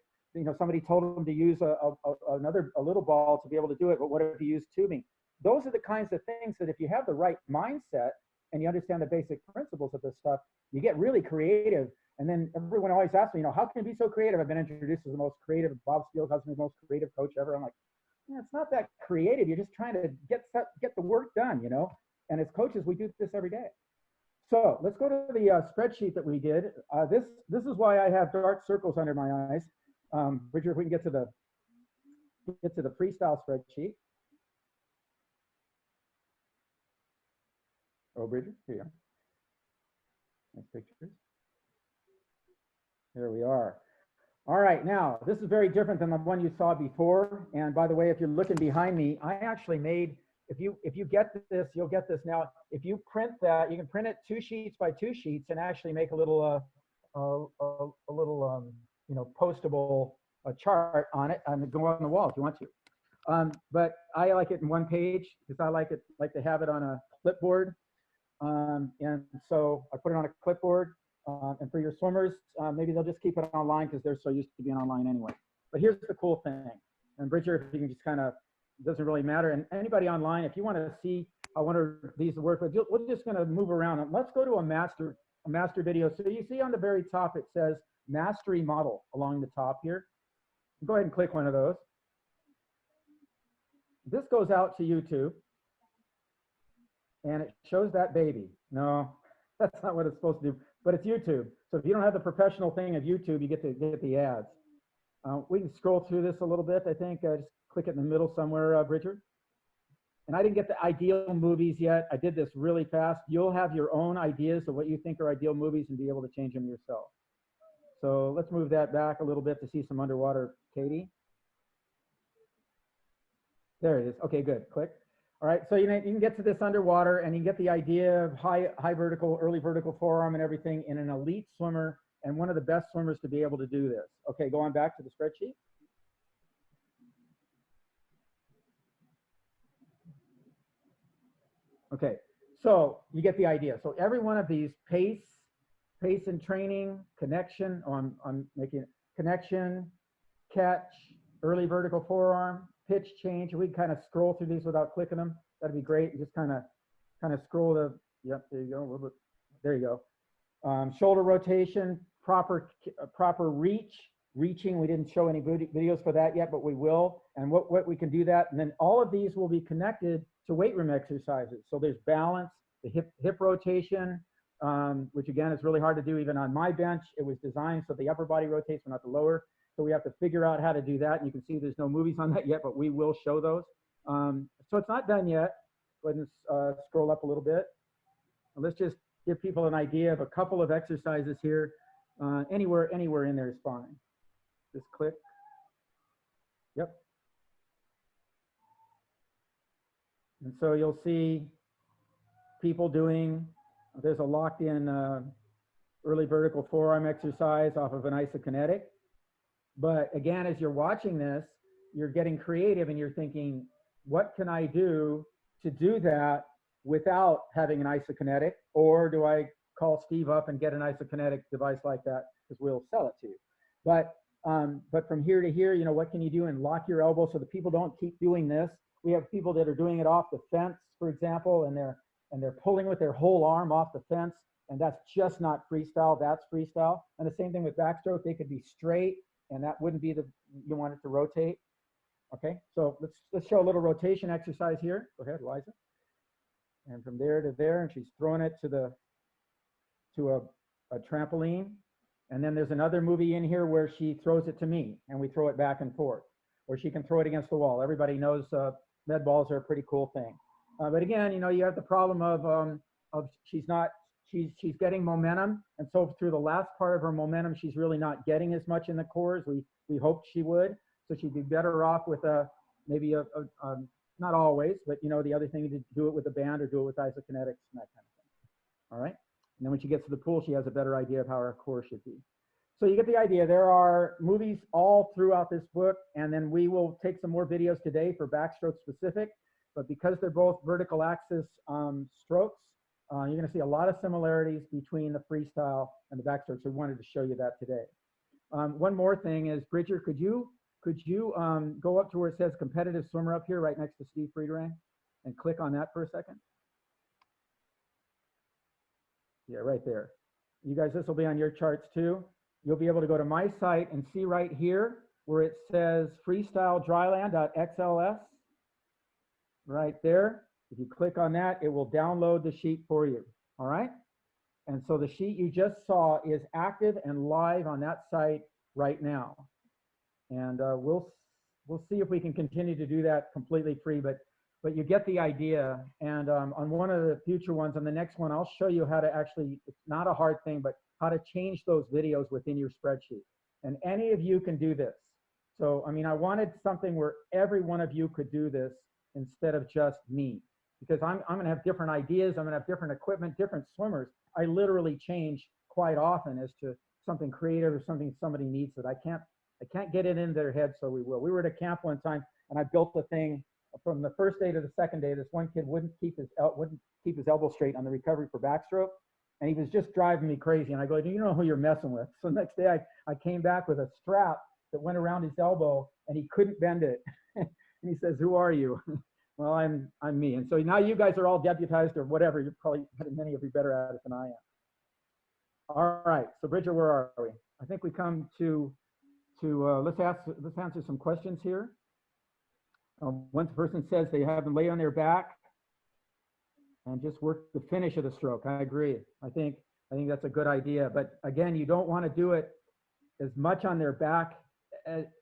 somebody told them to use a little ball to be able to do it, but what if you use tubing? Those are the kinds of things that if you have the right mindset and you understand the basic principles of this stuff, you get really creative. And then everyone always asks me, how can you be so creative? I've been introduced as the most creative. Bob Steel's the most creative coach ever. I'm like, it's not that creative. You're just trying to get the work done, And as coaches, we do this every day. So let's go to the spreadsheet that we did. This is why I have dark circles under my eyes. Bridget, if we can get to the freestyle spreadsheet. Oh, Bridget, here you are. Nice pictures. There we are. All right, now this is very different than the one you saw before. And by the way, if you're looking behind me, I actually made, if you get this, you'll get this now. If you print that, you can print it 2 sheets by 2 sheets and actually make a little you know, postable chart on it and go on the wall if you want to. But I like it in 1 page because I like to have it on a clipboard. And so I put it on a clipboard. And for your swimmers, maybe they'll just keep it online because they're so used to being online anyway. But here's the cool thing. And Bridger, if you can just kind of, doesn't really matter. And anybody online, if you want to see how one of these work, we're just going to move around. And let's go to a master video. So you see on the very top, it says mastery model along the top here. Go ahead and click one of those. This goes out to YouTube. And it shows that baby. No, that's not what it's supposed to do. But it's YouTube. So if you don't have the professional thing of YouTube, you get the ads. We can scroll through this a little bit. I think just click it in the middle somewhere, Bridger. And I didn't get the ideal movies yet. I did this really fast. You'll have your own ideas of what you think are ideal movies and be able to change them yourself. So let's move that back a little bit to see some underwater Katie. There it is. Okay, good. Click. All right, so you can get to this underwater and you get the idea of high vertical, early vertical forearm and everything in an elite swimmer and one of the best swimmers to be able to do this. Okay, go on back to the spreadsheet. Okay, so you get the idea. So every one of these pace and training, connection, I'm making it, connection, catch, early vertical forearm, pitch change. We can kind of scroll through these without clicking them. That'd be great. Just kind of scroll the, yep, there you go. A little bit, there you go. Shoulder rotation, proper reaching. We didn't show any videos for that yet, but we will. And what we can do that. And then all of these will be connected to weight room exercises. So there's balance, the hip rotation, which again is really hard to do even on my bench. It was designed so the upper body rotates, but not the lower. So we have to figure out how to do that. And you can see there's no movies on that yet, but we will show those. So it's not done yet. Go ahead and scroll up a little bit. And let's just give people an idea of a couple of exercises here. Anywhere in there is fine. Just click. Yep. And so you'll see people doing, there's a locked in early vertical forearm exercise off of an isokinetic. But again, as you're watching this, you're getting creative and you're thinking, what can I do to do that without having an isokinetic? Or do I call Steve up and get an isokinetic device like that? Because we'll sell it to you. But from here to here, you know, what can you do and lock your elbow so that people don't keep doing this? We have people that are doing it off the fence, for example, and they're pulling with their whole arm off the fence, and that's just not freestyle. That's freestyle. And the same thing with backstroke. They could be straight, and that wouldn't be you want it to rotate. Okay, so let's show a little rotation exercise here. Go ahead, Liza. And from there to there, and she's throwing it to a trampoline. And then there's another movie in here where she throws it to me, and we throw it back and forth. Or she can throw it against the wall. Everybody knows med balls are a pretty cool thing. But again, you know, you have the problem of she's getting momentum, and so through the last part of her momentum, she's really not getting as much in the core as we hoped she would. So she'd be better off with maybe not always, but you know, the other thing to do it with a band or do it with isokinetics and that kind of thing. All right. And then when she gets to the pool, she has a better idea of how her core should be. So you get the idea. There are movies all throughout this book, and then we will take some more videos today for backstroke specific. But because they're both vertical axis strokes, you're going to see a lot of similarities between the freestyle and the backstroke. So we wanted to show you that today. One more thing is, Bridger, could you go up to where it says competitive swimmer up here right next to Steve Friederang and click on that for a second? Yeah, right there. You guys, this will be on your charts too. You'll be able to go to my site and see right here where it says freestyle dryland.xls. Right there. If you click on that, it will download the sheet for you. All right. And so the sheet you just saw is active and live on that site right now. And we'll see if we can continue to do that completely free. But but you get the idea. And on one of the future ones, on the next one, I'll show you how to actually, it's not a hard thing, but how to change those videos within your spreadsheet. And any of you can do this. So, I mean, I wanted something where every one of you could do this instead of just me, because I'm going to have different ideas. I'm going to have different equipment, different swimmers. I literally change quite often as to something creative or something somebody needs that I can't get it in their head. So we will. We were at a camp one time and I built a thing from the first day to the second day. This one kid wouldn't keep his elbow straight on the recovery for backstroke. And he was just driving me crazy. And I go, do you know who you're messing with? So the next day I came back with a strap that went around his elbow and he couldn't bend it. And he says, who are you? Well, I'm me. And so now you guys are all deputized or whatever. You're probably, many of you better at it than I am. All right, so Bridget, where are we? I think we come to let's answer some questions here. Once a person says they have them lay on their back and just work the finish of the stroke. I agree. I think that's a good idea. But again, you don't want to do it as much on their back,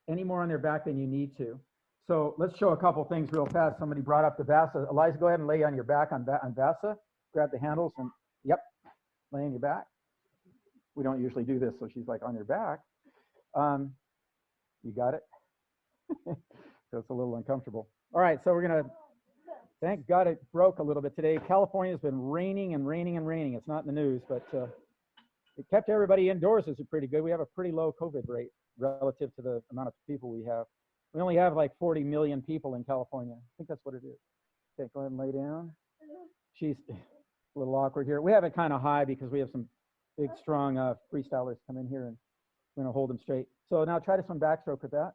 any more on their back than you need to. So let's show a couple things real fast. Somebody brought up the VASA. Eliza, go ahead and lay on your back on VASA. Grab the handles and, yep, lay on your back. We don't usually do this, so she's like on your back. You got it? So it's a little uncomfortable. All right, so we're gonna, thank God it broke a little bit today. California's been raining and raining and raining. It's not in the news, but it kept everybody indoors, which is pretty good. We have a pretty low COVID rate relative to the amount of people we have. We only have like 40 million people in California. I think that's what it is. Okay, go ahead and lay down. She's a little awkward here. We have it kind of high because we have some big, strong freestylers come in here and we're gonna hold them straight. So now try to swim backstroke with that.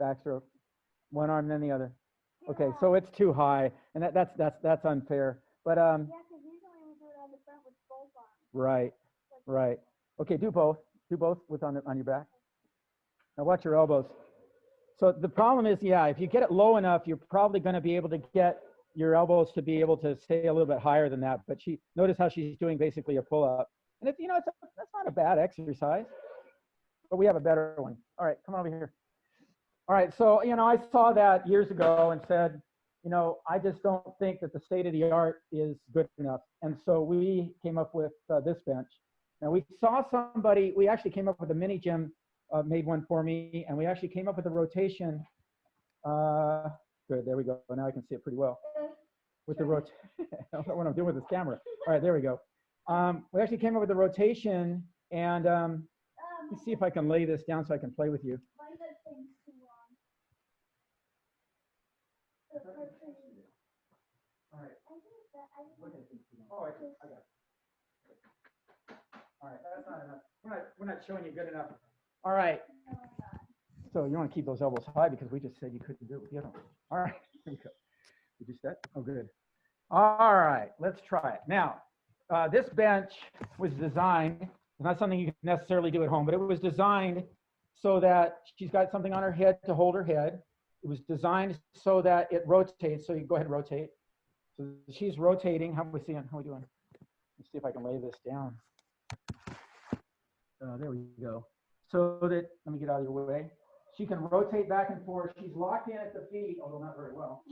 Backstroke, one arm then the other. Okay, so it's too high, and that's unfair. But yeah, because usually we do it on the front with both arms. right. Okay, do both with on your back. Now watch your elbows. So the problem is, yeah, if you get it low enough, you're probably going to be able to get your elbows to be able to stay a little bit higher than that. But notice how she's doing basically a pull-up, and it's, that's not a bad exercise, but we have a better one. All right, come on over here. All right, so, I saw that years ago and said, I just don't think that the state of the art is good enough. And so we came up with this bench. Now we saw somebody, we actually came up with a mini gym, made one for me, and we actually came up with a rotation. Good, there we go. Now I can see it pretty well. With the rotation, I don't know what I'm doing with this camera. All right, there we go. We actually came up with a rotation, and let me see if I can lay this down so I can play with you. All right. Oh, I got it. All right, that's not enough. We're not showing you good enough. All right. So you want to keep those elbows high because we just said you couldn't do it with the other one. All right. Here we go. Did you set? Oh, good. All right. Let's try it. Now, this bench was designed. It's not something you can necessarily do at home, but it was designed so that she's got something on her head to hold her head. It was designed so that it rotates. So you go ahead and rotate. So she's rotating. How are we seeing? How are we doing? Let's see if I can lay this down. There we go. So that, let me get out of your way. She can rotate back and forth. She's locked in at the feet, although not very well.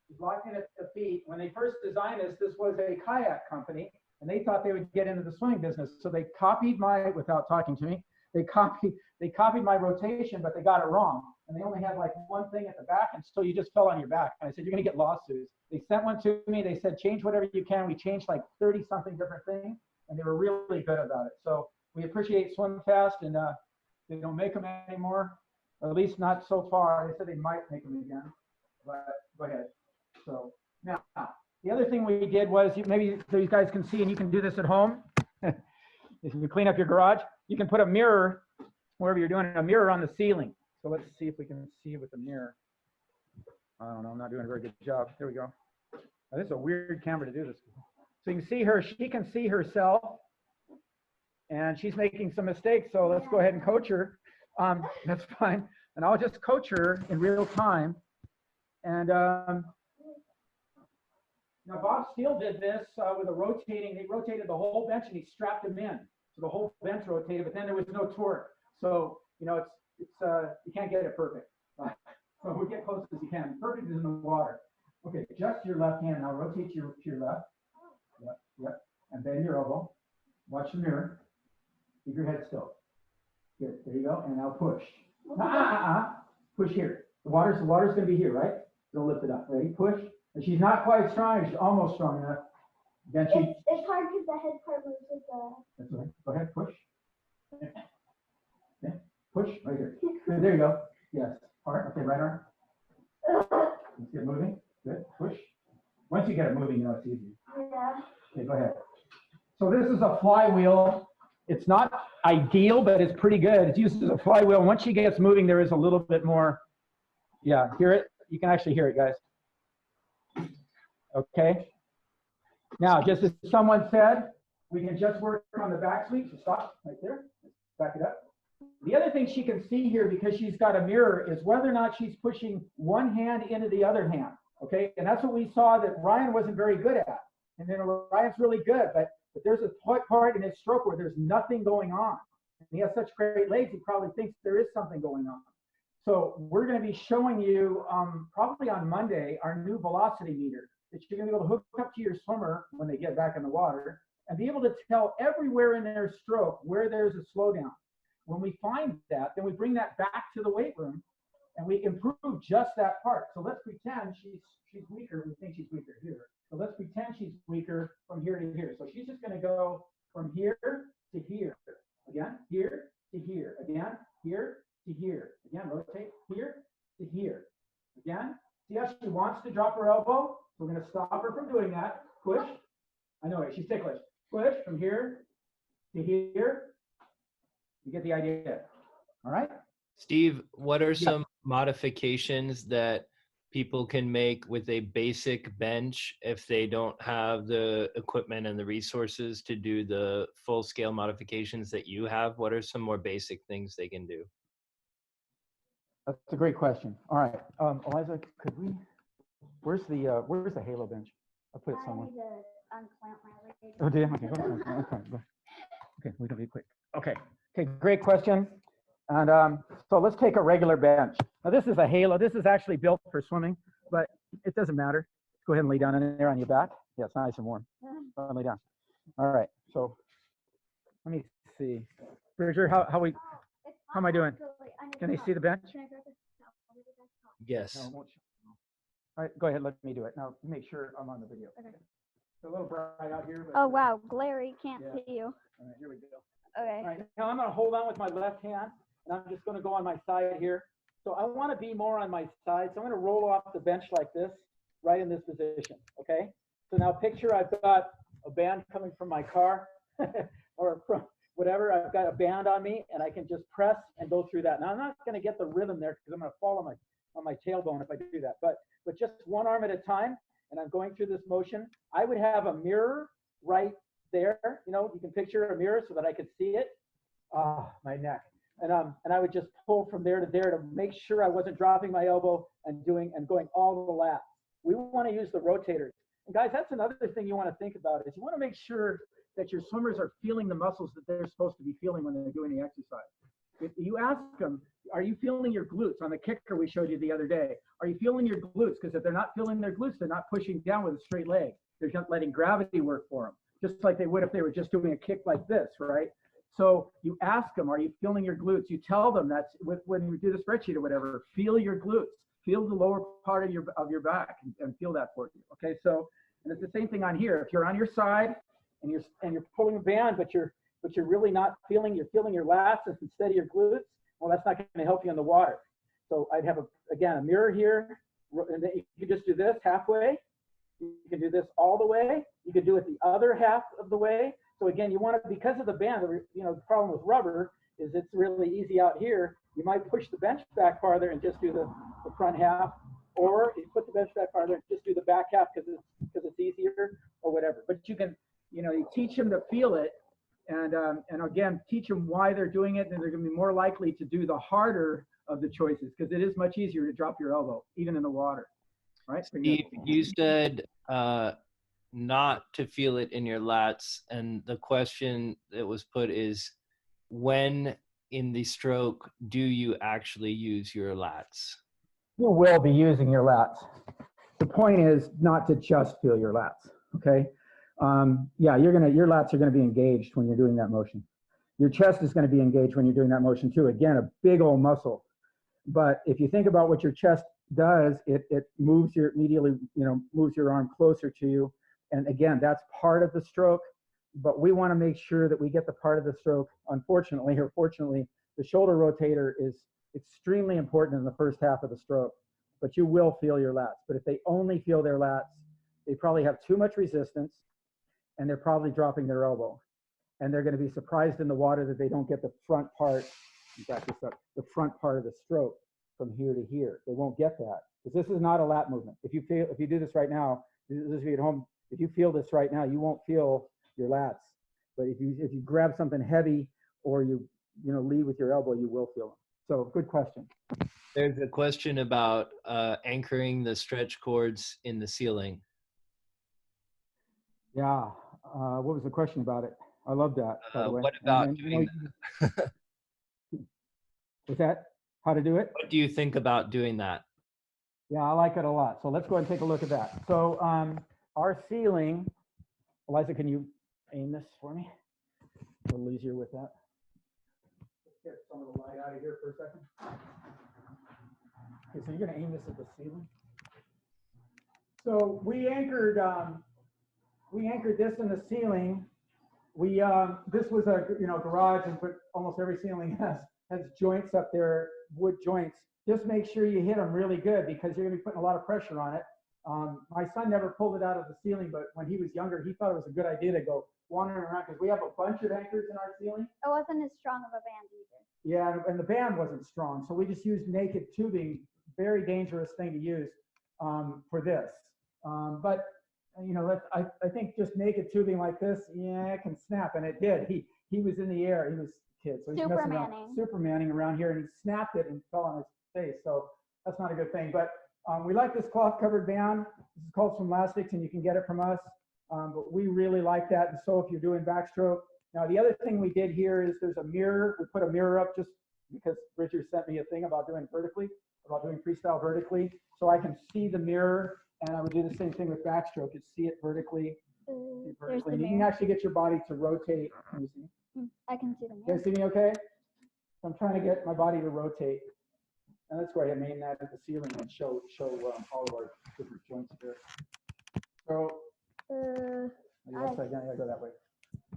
She's locked in at the feet. When they first designed this was a kayak company, and they thought they would get into the swimming business. So they copied without talking to me, they copied my rotation, but they got it wrong. And they only had like one thing at the back, and so you just fell on your back. And I said, you're gonna get lawsuits. They sent one to me. They said, change whatever you can. We changed like 30 something different things, and they were really good about it. So we appreciate Swim Fast, and they don't make them anymore, or at least not so far. They said they might make them again, but go ahead. So now, the other thing we did was, maybe these guys can see, and you can do this at home. If you clean up your garage, you can put a mirror, wherever you're doing, a mirror on the ceiling. So let's see if we can see with the mirror. I don't know, I'm not doing a very good job. There we go. Now, this is a weird camera to do this. So you can see her, she can see herself, and she's making some mistakes. So let's go ahead and coach her. That's fine. And I'll just coach her in real time. And now Bob Steele did this with a rotating, they rotated the whole bench and he strapped him in. So the whole bench rotated, but then there was no torque. So, it's you can't get it perfect. So we'll get close as you can. Perfect is in the water. Okay, just your left hand now. Rotate to your left. Yep, yep. And bend your elbow. Watch the mirror. Keep your head still. Good. There you go. And now push. Push here. The water's going to be here, right? Don't lift it up. Ready? Push. And she's not quite strong. She's almost strong enough. Then she. It's hard because the head part moves with the. That's all right. Go ahead. Push. Okay. Push right here. Good. There you go. Yes. All right. Okay. Right arm. Let's get moving. Good. Push. Once you get it moving, you know it's easy. Yeah. Okay. Go ahead. So this is a flywheel. It's not ideal, but it's pretty good. It's used as a flywheel. Once she gets moving, there is a little bit more. Yeah, hear it? You can actually hear it, guys. Okay. Now, just as someone said, we can just work on the back sweep. So stop right there. Back it up. The other thing she can see here, because she's got a mirror, is whether or not she's pushing one hand into the other hand. Okay. And that's what we saw that Ryan wasn't very good at. And then Ryan's really good, but there's a part in his stroke where there's nothing going on. And he has such great legs, he probably thinks there is something going on. So we're going to be showing you probably on Monday our new velocity meter that you're going to be able to hook up to your swimmer when they get back in the water and be able to tell everywhere in their stroke where there's a slowdown. When we find that, then we bring that back to the weight room and we improve just that part. So let's pretend she's weaker. We think she's weaker here. So let's pretend she's weaker from here to here. So she's just going to go from here to here. Again, here to here. Again, here to here. Again, rotate here to here. Again, see how she wants to drop her elbow? So we're going to stop her from doing that. Push. I know it. She's ticklish. Push from here to here. You get the idea. All right? Steve, what are some modifications that people can make with a basic bench if they don't have the equipment and the resources to do the full scale modifications that you have? What are some more basic things they can do? That's a great question. All right, Eliza, could we? Where's the Halo bench? I'll put it somewhere. I need to unclamp my leg. Oh, dear. Okay, go. Okay, we can be quick. Okay, great question. And so let's take a regular bench. Now this is a Halo. This is actually built for swimming, but it doesn't matter. Go ahead and lay down in there on your back. Yeah, it's nice and warm. Lay down. All right. So let me see. Bridger, how am I doing? Can they see the bench? Yes. No, all right, go ahead. Let me do it. Now make sure I'm on the video. Okay. It's a little bright out here. But Oh wow, glary, can't see you. All right, here we go. Okay. All right, now I'm going to hold on with my left hand, and I'm just going to go on my side here. So I want to be more on my side, so I'm going to roll off the bench like this, right in this position, okay? So now picture I've got a band coming from my car, or from whatever. I've got a band on me, and I can just press and go through that. Now I'm not going to get the rhythm there because I'm going to fall on my tailbone if I do that, but just one arm at a time, and I'm going through this motion. I would have a mirror right there, you know, you can picture a mirror so that I could see it. My neck. And I would just pull from there to make sure I wasn't dropping my elbow and going all the laps. We want to use the rotators. And guys, that's another thing you want to think about is you want to make sure that your swimmers are feeling the muscles that they're supposed to be feeling when they're doing the exercise. If you ask them, are you feeling your glutes? On the kicker we showed you the other day, are you feeling your glutes? Because if they're not feeling their glutes, they're not pushing down with a straight leg. They're just letting gravity work for them, just like they would if they were just doing a kick like this, right? So you ask them, are you feeling your glutes? You tell them that's when you do the spreadsheet or whatever, feel your glutes, feel the lower part of your back and feel that for you. Okay, so, and it's the same thing on here. If you're on your side and you're pulling a band, but you're really not feeling, you're feeling your lats instead of your glutes, well, that's not going to help you in the water. So I'd have a mirror here, and then you can just do this halfway. You can do this all the way. You can do it the other half of the way. So again, you want to, because of the band, you know, the problem with rubber is it's really easy out here. You might push the bench back farther and just do the front half, or you put the bench back farther and just do the back half because it's easier or whatever. But you can, you know, you teach them to feel it, and again, teach them why they're doing it, and they're going to be more likely to do the harder of the choices because it is much easier to drop your elbow even in the water. Right? Steve, you said not to feel it in your lats, and the question that was put is, when in the stroke do you actually use your lats? You will be using your lats. The point is not to just feel your lats, okay? Yeah, your lats are gonna be engaged when you're doing that motion. Your chest is gonna be engaged when you're doing that motion too. Again, a big old muscle. But if you think about what your chest does, it moves your medially, moves your arm closer to you. And again, that's part of the stroke, but we wanna make sure that we get the part of the stroke, unfortunately or fortunately, the shoulder rotator is extremely important in the first half of the stroke, but you will feel your lats. But if they only feel their lats, they probably have too much resistance and they're probably dropping their elbow. And they're going to be surprised in the water that they don't get the front part, back this up, the front part of the stroke from here to here. They won't get that because this is not a lat movement. If you do this right now, this is at home, if you feel this right now, you won't feel your lats. But if you grab something heavy or you lead with your elbow, you will feel them. So good question. There's a question about anchoring the stretch cords in the ceiling. Yeah. What was the question about it? I love that, by the way. What about doing that? What's that? How to do it? What do you think about doing that? Yeah, I like it a lot. So let's go ahead and take a look at that. So our ceiling, Eliza, can you aim this for me? A little easier with that. Let's get some of the light out of here for a second. Okay, so you're gonna aim this at the ceiling. So we anchored this in the ceiling. This was a garage, and almost every ceiling has joints up there, wood joints. Just make sure you hit them really good because you're gonna be putting a lot of pressure on it. My son never pulled it out of the ceiling, but when he was younger, he thought it was a good idea to go wandering around because we have a bunch of anchors in our ceiling. It wasn't as strong of a band either. Yeah, and the band wasn't strong, so we just used naked tubing. Very dangerous thing to use for this. But I think just naked tubing like this, yeah, it can snap, and it did. He was in the air. He was a kid, so he's messing around, Supermaning around here, and he snapped it and fell on his face. So that's not a good thing. But we like this cloth covered band. This is called Swimlastics, and you can get it from us. But we really like that. And so if you're doing backstroke, now the other thing we did here is there's a mirror. We put a mirror up just because Richard sent me a thing about doing freestyle vertically, so I can see the mirror. And I would do the same thing with backstroke. You'd see it vertically. And you can actually get your body to rotate. Can you see? I can see the mirror. You guys see me okay? So I'm trying to get my body to rotate. And let's go ahead and aim that at the ceiling and show all of our different joints here. So, I gotta go that way.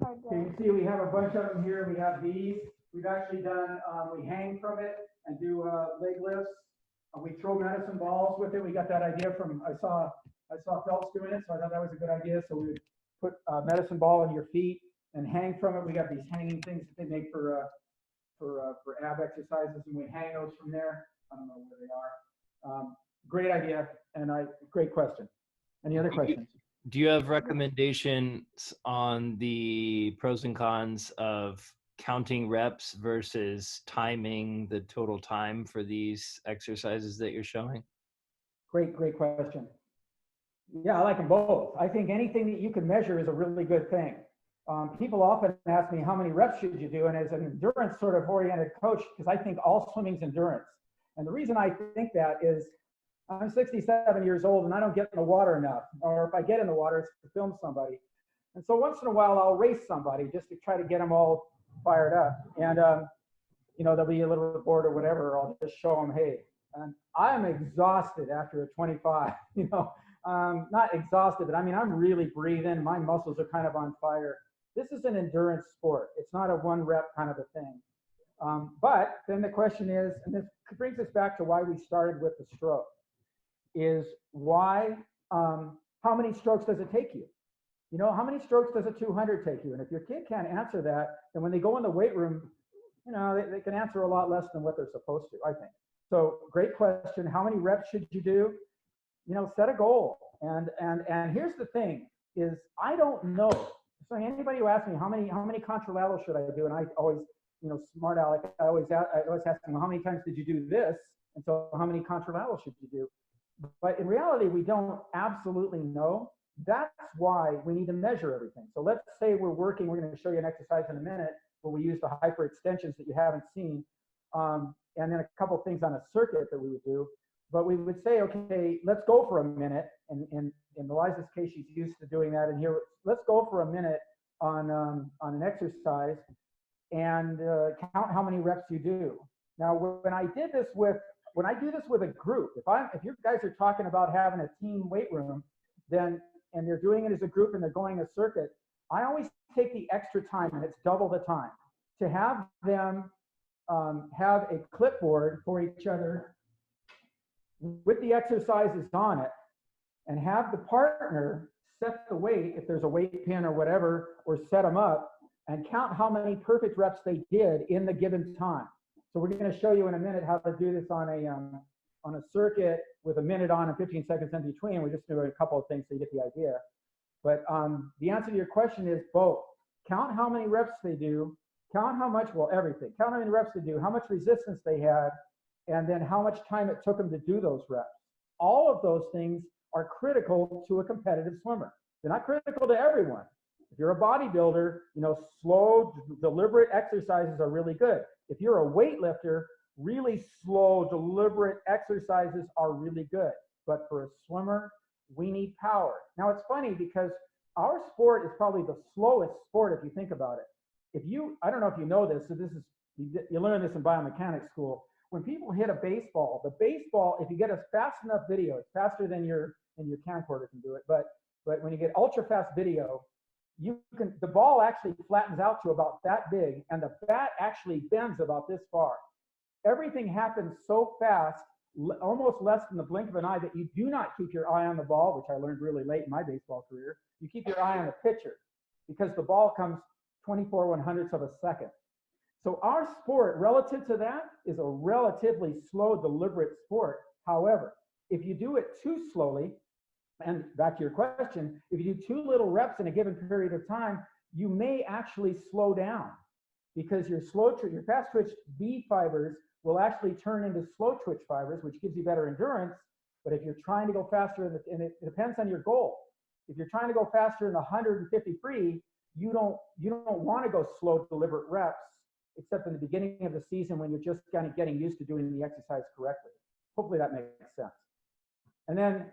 Okay, you can see we have a bunch of them here. We have these. We've actually done, we hang from it and do leg lifts. We throw medicine balls with it. We got that idea from, I saw Phelps doing it, so I thought that was a good idea. So we would put a medicine ball on your feet and hang from it. We got these hanging things that they make for ab exercises, and we hang those from there. I don't know where they are. Great idea, and great question. Any other questions? Do you have recommendations on the pros and cons of counting reps versus timing the total time for these exercises that you're showing? Great question. Yeah, I like them both. I think anything that you can measure is a really good thing. People often ask me how many reps should you do, and as an endurance sort of oriented coach, because I think all swimming's endurance. And the reason I think that is I'm 67 years old and I don't get in the water enough, or if I get in the water, it's to film somebody. And so once in a while I'll race somebody just to try to get them all fired up. And, they'll be a little bit bored or whatever, or I'll just show them, hey, and I'm exhausted after a 25, not exhausted, but I mean, I'm really breathing. My muscles are kind of on fire. This is an endurance sport. It's not a one rep kind of a thing. But then the question is, and this brings us back to why we started with the stroke, is why, how many strokes does it take you? How many strokes does a 200 take you? And if your kid can't answer that, then when they go in the weight room, they can answer a lot less than what they're supposed to, I think. So great question. How many reps should you do? Set a goal. And here's the thing is I don't know. So anybody who asks me how many contralaterals should I do? And I always, smart aleck, I always ask them, well, how many times did you do this? And so how many contralaterals should you do? But in reality, we don't absolutely know. That's why we need to measure everything. So let's say we're going to show you an exercise in a minute where we use the hyper extensions that you haven't seen. And then a couple things on a circuit that we would do. but we would say, okay, let's go for a minute. And in Eliza's case, she's used to doing that. And here, let's go for a minute on an exercise and count how many reps you do. Now, when I do this with a group, if you guys are talking about having a team weight room, then and they're doing it as a group and they're going a circuit, I always take the extra time, and it's double the time, to have them have a clipboard for each other with the exercises on it, and have the partner set the weight, if there's a weight pin or whatever, or set them up and count how many perfect reps they did in the given time. So we're going to show you in a minute how to do this on a circuit with a minute on and 15 seconds in between. We're just doing a couple of things so you get the idea. But the answer to your question is both. Count how many reps they do, count how much, well, everything. Count how many reps they do, how much resistance they had, and then how much time it took them to do those reps. All of those things are critical to a competitive swimmer. They're not critical to everyone. If you're a bodybuilder, slow, deliberate exercises are really good. If you're a weightlifter, really slow, deliberate exercises are really good. But for a swimmer, we need power. Now, it's funny because our sport is probably the slowest sport if you think about it. I don't know if you know this, so you learn this in biomechanics school. When people hit a baseball, if you get a fast enough video, it's faster than your camcorder can do it, but when you get ultra fast video, the ball actually flattens out to about that big, and the bat actually bends about this far. Everything happens so fast, almost less than the blink of an eye, that you do not keep your eye on the ball, which I learned really late in my baseball career. You keep your eye on the pitcher, because the ball comes 24/100ths of a second. So our sport, relative to that, is a relatively slow, deliberate sport. However, if you do it too slowly, and back to your question, if you do too little reps in a given period of time, you may actually slow down, because your fast twitch B fibers will actually turn into slow twitch fibers, which gives you better endurance. But if you're trying to go faster, and it depends on your goal. If you're trying to go faster in 150 free, you don't want to go slow, deliberate reps, except in the beginning of the season when you're just kind of getting used to doing the exercise correctly. Hopefully that makes sense. And then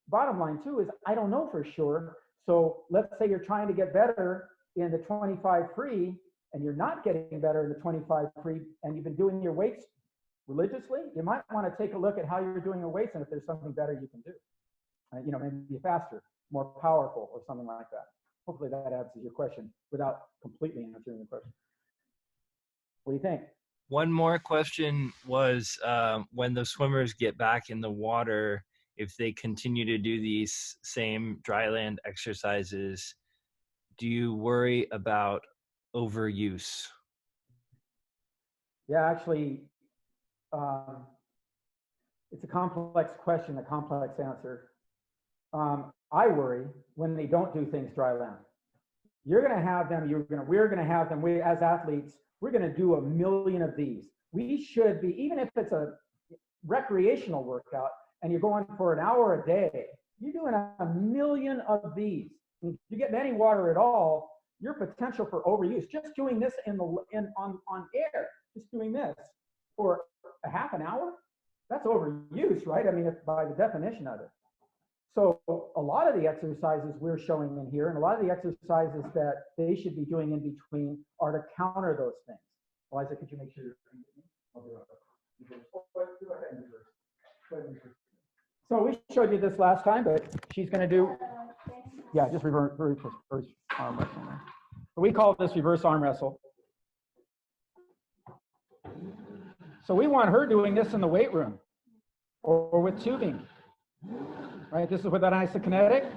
bottom line too is I don't know for sure. So let's say you're trying to get better in the 25 free and you're not getting better in the 25 free, and you've been doing your weights religiously, you might want to take a look at how you're doing your weights and if there's something better you can do. Maybe faster, more powerful, or something like that. Hopefully that answers your question without completely answering the question. What do you think? One more question was, when the swimmers get back in the water, if they continue to do these same dryland exercises, do you worry about overuse? Yeah, actually, it's a complex question, a complex answer. I worry when they don't do things dryland. We're going to have them, we as athletes, we're going to do 1 million of these. We should be, even if it's a recreational workout and you're going for an hour a day, you're doing 1 million of these. If you get any water at all, your potential for overuse, just doing this on air, just doing this for a half an hour, that's overuse, right? I mean, by the definition of it. So a lot of the exercises we're showing in here, and a lot of the exercises that they should be doing in between, are to counter those things. Eliza, could you make sure you're So we showed you this last time, but she's going to do, yeah, just reverse arm wrestle. We call this reverse arm wrestle. So we want her doing this in the weight room or with tubing. Right, this is with an isokinetic.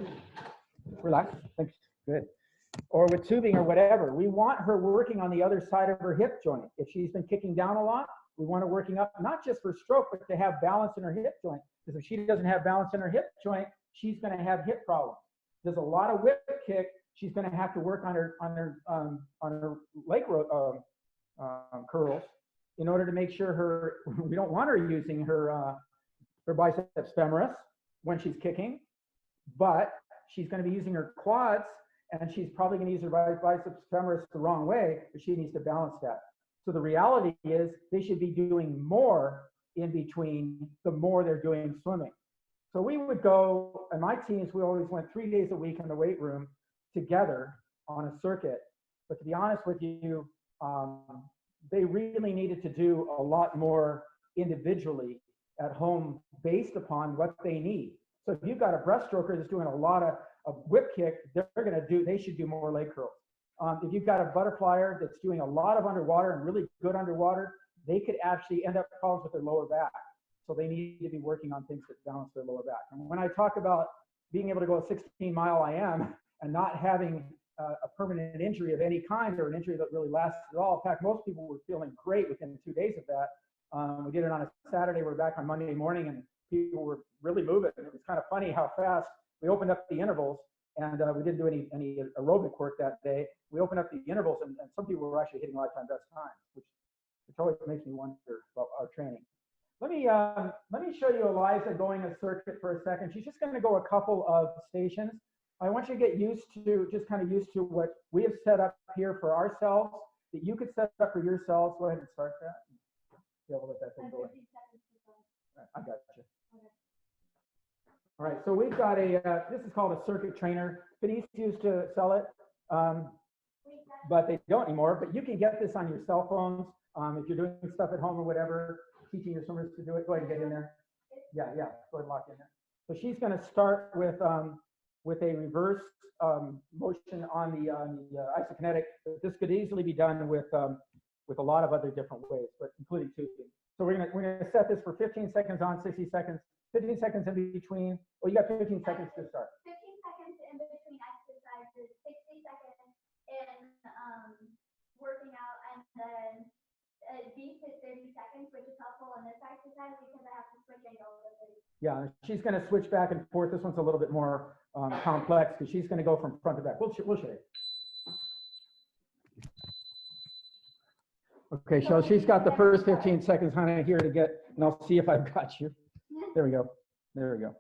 Relax, thanks, good. Or with tubing or whatever. We want her working on the other side of her hip joint. If she's been kicking down a lot, we want her working up, not just for stroke, but to have balance in her hip joint. Because if she doesn't have balance in her hip joint, she's going to have hip problems. There's a lot of whip kick. She's going to have to work on her leg curls in order to make sure we don't want her using her biceps femoris when she's kicking, but she's going to be using her quads, and she's probably going to use her biceps femoris the wrong way, but she needs to balance that. So the reality is they should be doing more in between, the more they're doing swimming. So we would go, and my teams, we always went 3 days a week in the weight room together on a circuit. But to be honest with you, they really needed to do a lot more individually at home based upon what they need. So if you've got a breaststroker that's doing a lot of whip kick, they should do more leg curls. If you've got a butterflyer that's doing a lot of underwater and really good underwater, they could actually end up problems with their lower back. So they need to be working on things that balance their lower back. And when I talk about being able to go a 16-mile IM and not having a permanent injury of any kind or an injury that really lasts at all. In fact, most people were feeling great within 2 days of that. We did it on a Saturday. We're back on Monday morning, and people were really moving. It was kind of funny how fast we opened up the intervals, and we didn't do any aerobic work that day. We opened up the intervals, and some people were actually hitting lifetime best times, which always makes me wonder about our training. Let me show you Eliza going a circuit for a second. She's just going to go a couple of stations. I want you to get used to, just kind of used to what we have set up here for ourselves, that you could set up for yourselves. Go ahead and start that. Yeah, we'll let that thing go in. Right, I got you. All right, so we've got this is called a circuit trainer. Denise used to sell it, but they don't anymore. But you can get this on your cell phones if you're doing stuff at home or whatever, teaching your swimmers to do it. Go ahead and get in there. Yeah, go ahead and lock in there. So she's going to start with a reverse motion on the isokinetic. This could easily be done with a lot of other different ways, but including tubing. So we're gonna set this for 15 seconds on, 60 seconds, 15 seconds in between. Oh, you got 15 seconds to start. 15 seconds in between exercises, 60 seconds in working out, and then deep is 30 seconds, which is helpful in this exercise because I have to switch angles. Yeah, she's going to switch back and forth. This one's a little bit more complex because she's going to go from front to back. We'll show you. Okay, so she's got the first 15 seconds kind of here to get, and I'll see if I've got you. There we go. There we go.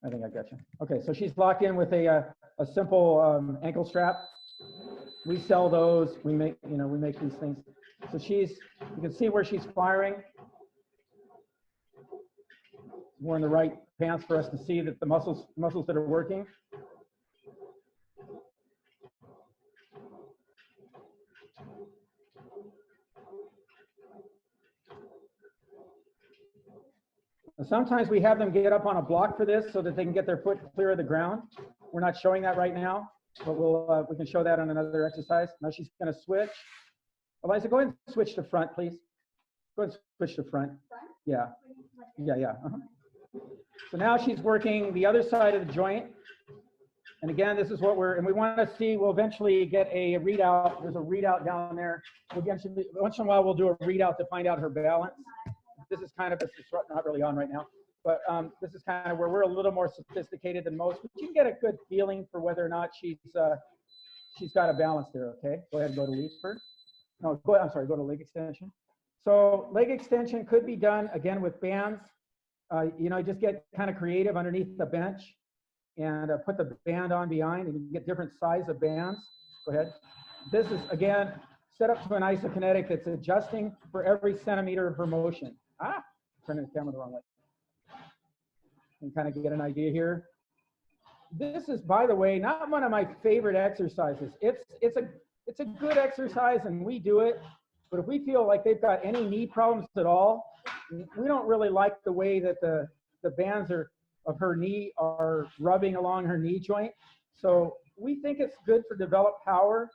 I think I got you. Okay, so she's locked in with a simple ankle strap. We sell those. We make these things. So you can see where she's firing. More in the right pants for us to see that the muscles that are working. And sometimes we have them get up on a block for this so that they can get their foot clear of the ground. We're not showing that right now, but we can show that on another exercise. Now she's going to switch. Eliza, go ahead and switch to front, please. Go ahead and switch to front. Yeah. So now she's working the other side of the joint. And again, this is what and we want to see, we'll eventually get a readout. There's a readout down there. Once in a while, we'll do a readout to find out her balance. This is kind of, this is not really on right now, but this is kind of where we're a little more sophisticated than most. But you can get a good feeling for whether or not she's got a balance there, okay? Go ahead and go to lead first. No, go to leg extension. So leg extension could be done, again, with bands. Just get kind of creative underneath the bench and put the band on behind, and you can get different size of bands. Go ahead. This is, again, set up to an isokinetic that's adjusting for every centimeter of her motion. Turning the camera the wrong way. And kind of get an idea here. This is, by the way, not one of my favorite exercises. It's a good exercise and we do it, but if we feel like they've got any knee problems at all, we don't really like the way that the bands of her knee are rubbing along her knee joint. So we think it's good for developed power,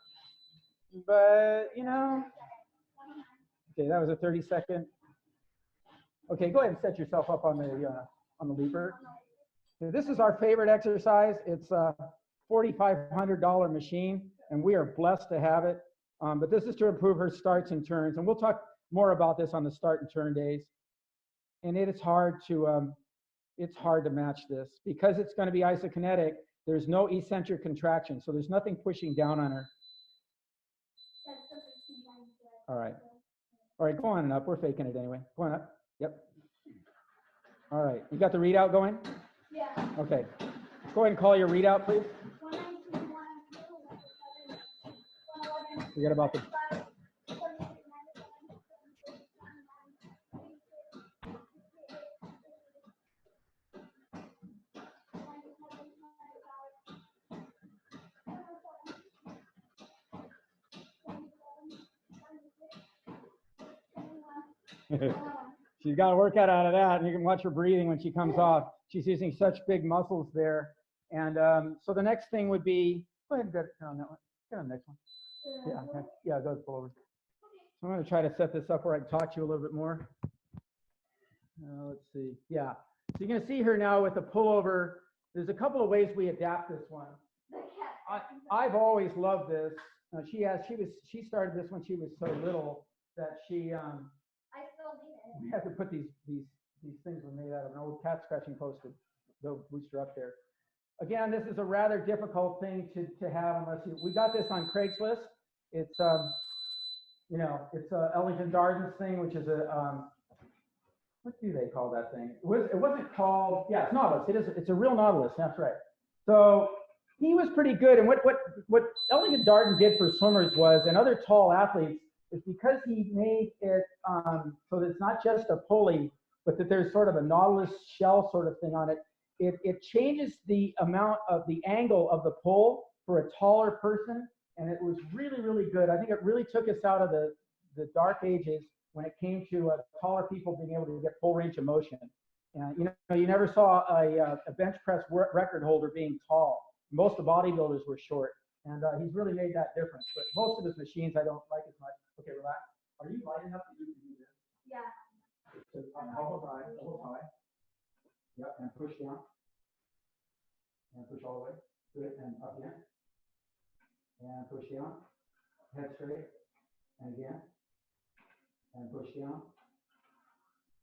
but okay, that was a 30-second. Okay, go ahead and set yourself up on the leaper. So this is our favorite exercise. It's a $4,500 machine, and we are blessed to have it. But this is to improve her starts and turns, and we'll talk more about this on the start and turn days. And it's hard to match this because it's going to be isokinetic. There's no eccentric contraction, so there's nothing pushing down on her. All right, go on and up. We're faking it anyway. Go on up. Yep. All right, you got the readout going? Yeah. Okay. Go ahead and call your readout, please. 119, 102, 111. Forget about the. She's got a workout out of that, and you can watch her breathing when she comes off. She's using such big muscles there. And so the next thing would be, go ahead and get on that one. Get on the next one. Yeah, go forward. So I'm going to try to set this up where I can talk to you a little bit more. Let's see. Yeah. So you're going to see her now with the pullover. There's a couple of ways we adapt this one. I've always loved this. She started this when she was so little that she I still need it. we had to put these things were made out of an old cat scratching post to boost her up there. Again, this is a rather difficult thing to have unless we got this on Craigslist. It's it's Ellington Darden's thing, which is a what do they call that thing? It wasn't called, yeah, it's Nautilus. It's a real Nautilus. That's right. So he was pretty good. And what Ellington Darden did for swimmers was, and other tall athletes, is because he made it so that it's not just a pulley, but that there's sort of a Nautilus shell sort of thing on it. It changes the amount of the angle of the pull for a taller person. And it was really, really good. I think it really took us out of the dark ages when it came to taller people being able to get full range of motion. You never saw a bench press record holder being tall. Most of the bodybuilders were short, and he's really made that difference. But most of his machines I don't like as much. Okay, relax. Are you light enough that you can do this? Yeah. So, elbows high. Yep, and push down. And push all the way. Good, and up again. And push down. Head straight. And again. And push down.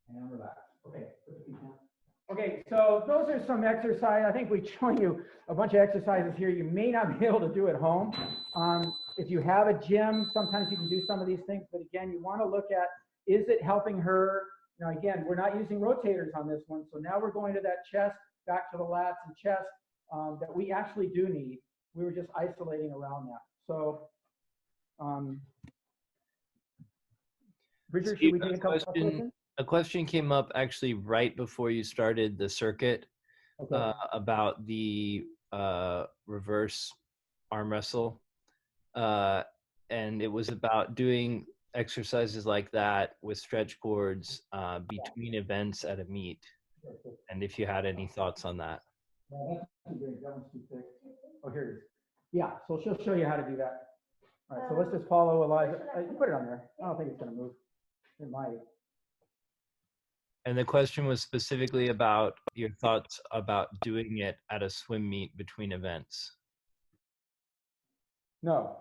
And relax. Okay, put the feet down. Okay, so those are some exercises. I think we've shown you a bunch of exercises here you may not be able to do at home. If you have a gym, sometimes you can do some of these things, but again, you want to look at, is it helping her? Now, again, we're not using rotators on this one, so now we're going to that chest, back to the lats and chest that we actually do need. We were just isolating around that. So, Bridger, should we take a couple of questions? A question came up actually right before you started the circuit. Okay. About the reverse arm wrestle. And it was about doing exercises like that with stretch cords between events at a meet. And if you had any thoughts on that. Yeah, that's too big. That one's too thick. Oh, here it is. Yeah, so she'll show you how to do that. All right, so let's just follow Eliza. You put it on there. I don't think it's going to move. It might. And the question was specifically about your thoughts about doing it at a swim meet between events. No,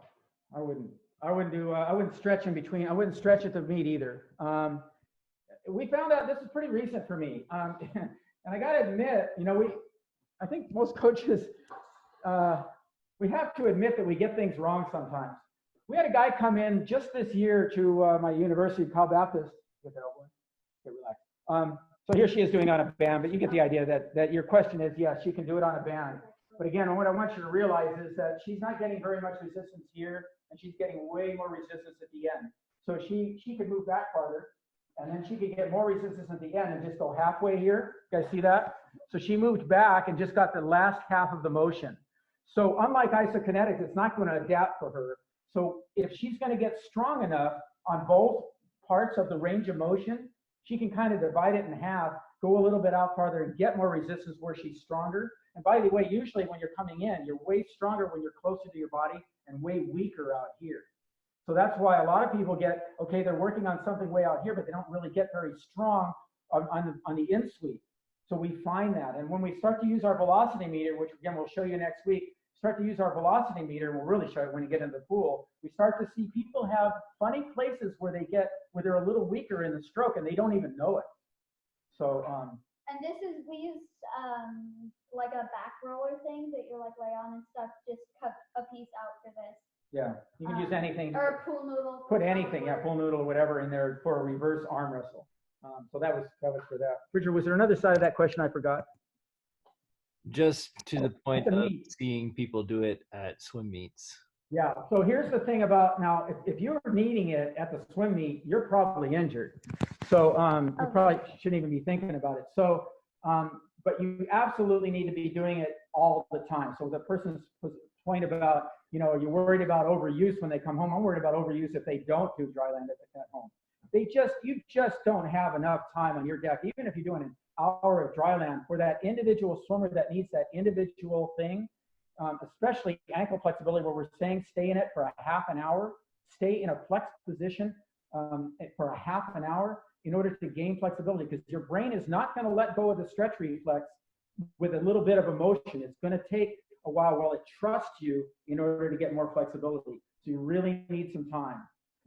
I wouldn't. I wouldn't stretch in between. I wouldn't stretch at the meet either. We found out, this is pretty recent for me. And I got to admit, I think most coaches, we have to admit that we get things wrong sometimes. We had a guy come in just this year to my university, Cal Baptist. Get that over. Okay, relax. So here she is doing on a band, but you get the idea that your question is, yes, she can do it on a band. But again, what I want you to realize is that she's not getting very much resistance here, and she's getting way more resistance at the end. So she could move back farther, and then she could get more resistance at the end and just go halfway here. You guys see that? So she moved back and just got the last half of the motion. So unlike isokinetics, it's not going to adapt for her. So if she's going to get strong enough on both parts of the range of motion, she can kind of divide it in half, go a little bit out farther and get more resistance where she's stronger. And by the way, usually when you're coming in, you're way stronger when you're closer to your body and way weaker out here. So that's why a lot of people get, okay, they're working on something way out here, but they don't really get very strong on the in sweep. So we find that. And when we start to use our velocity meter, which again, we'll show you next week, start to use our velocity meter, and we'll really show you when you get into the pool, we start to see people have funny places where they're a little weaker in the stroke and they don't even know it. So, and we used like a back roller thing that you're like lay on and stuff, just cut a piece out for this. Yeah, you can use anything. Or a pool noodle. Put anything, yeah, pool noodle or whatever in there for a reverse arm wrestle. So that was for that. Bridger, was there another side of that question I forgot? Just to the point of seeing people do it at swim meets. Yeah, so here's the thing about, now, if you're needing it at the swim meet, you're probably injured. So you probably shouldn't even be thinking about it. So, but you absolutely need to be doing it all the time. So the person's point about, you're worried about overuse when they come home. I'm worried about overuse if they don't do Dryland at home. you just don't have enough time on your deck, even if you're doing an hour of Dryland, for that individual swimmer that needs that individual thing, especially ankle flexibility, where we're saying stay in it for a half an hour, stay in a flex position for a half an hour in order to gain flexibility, because your brain is not going to let go of the stretch reflex with a little bit of emotion. It's going to take a while it trusts you in order to get more flexibility. So you really need some time.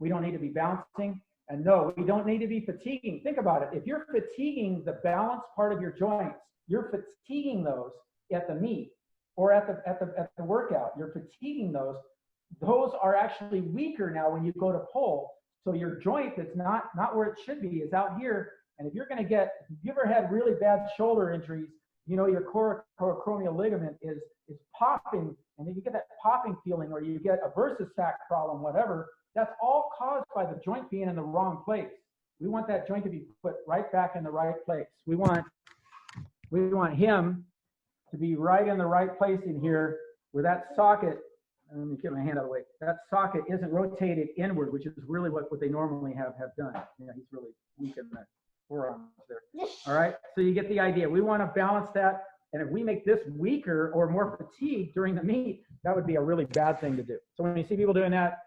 We don't need to be bouncing. And no, we don't need to be fatiguing. Think about it. If you're fatiguing the balance part of your joints, you're fatiguing those at the meet or at the workout. You're fatiguing those. Those are actually weaker now when you go to pull. So your joint that's not where it should be is out here. And if you're going to get, if you ever had really bad shoulder injuries, you know, your coracoacromial ligament is popping, and if you get that popping feeling, or you get a bursa sac problem, whatever, that's all caused by the joint being in the wrong place. We want that joint to be put right back in the right place. We want him to be right in the right place in here, where that socket, let me get my hand out of the way, that socket isn't rotated inward, which is really what they normally have done. Yeah, he's really weak in that forearms there. All right, so you get the idea. We want to balance that, and if we make this weaker or more fatigued during the meet, that would be a really bad thing to do. So when you see people doing that,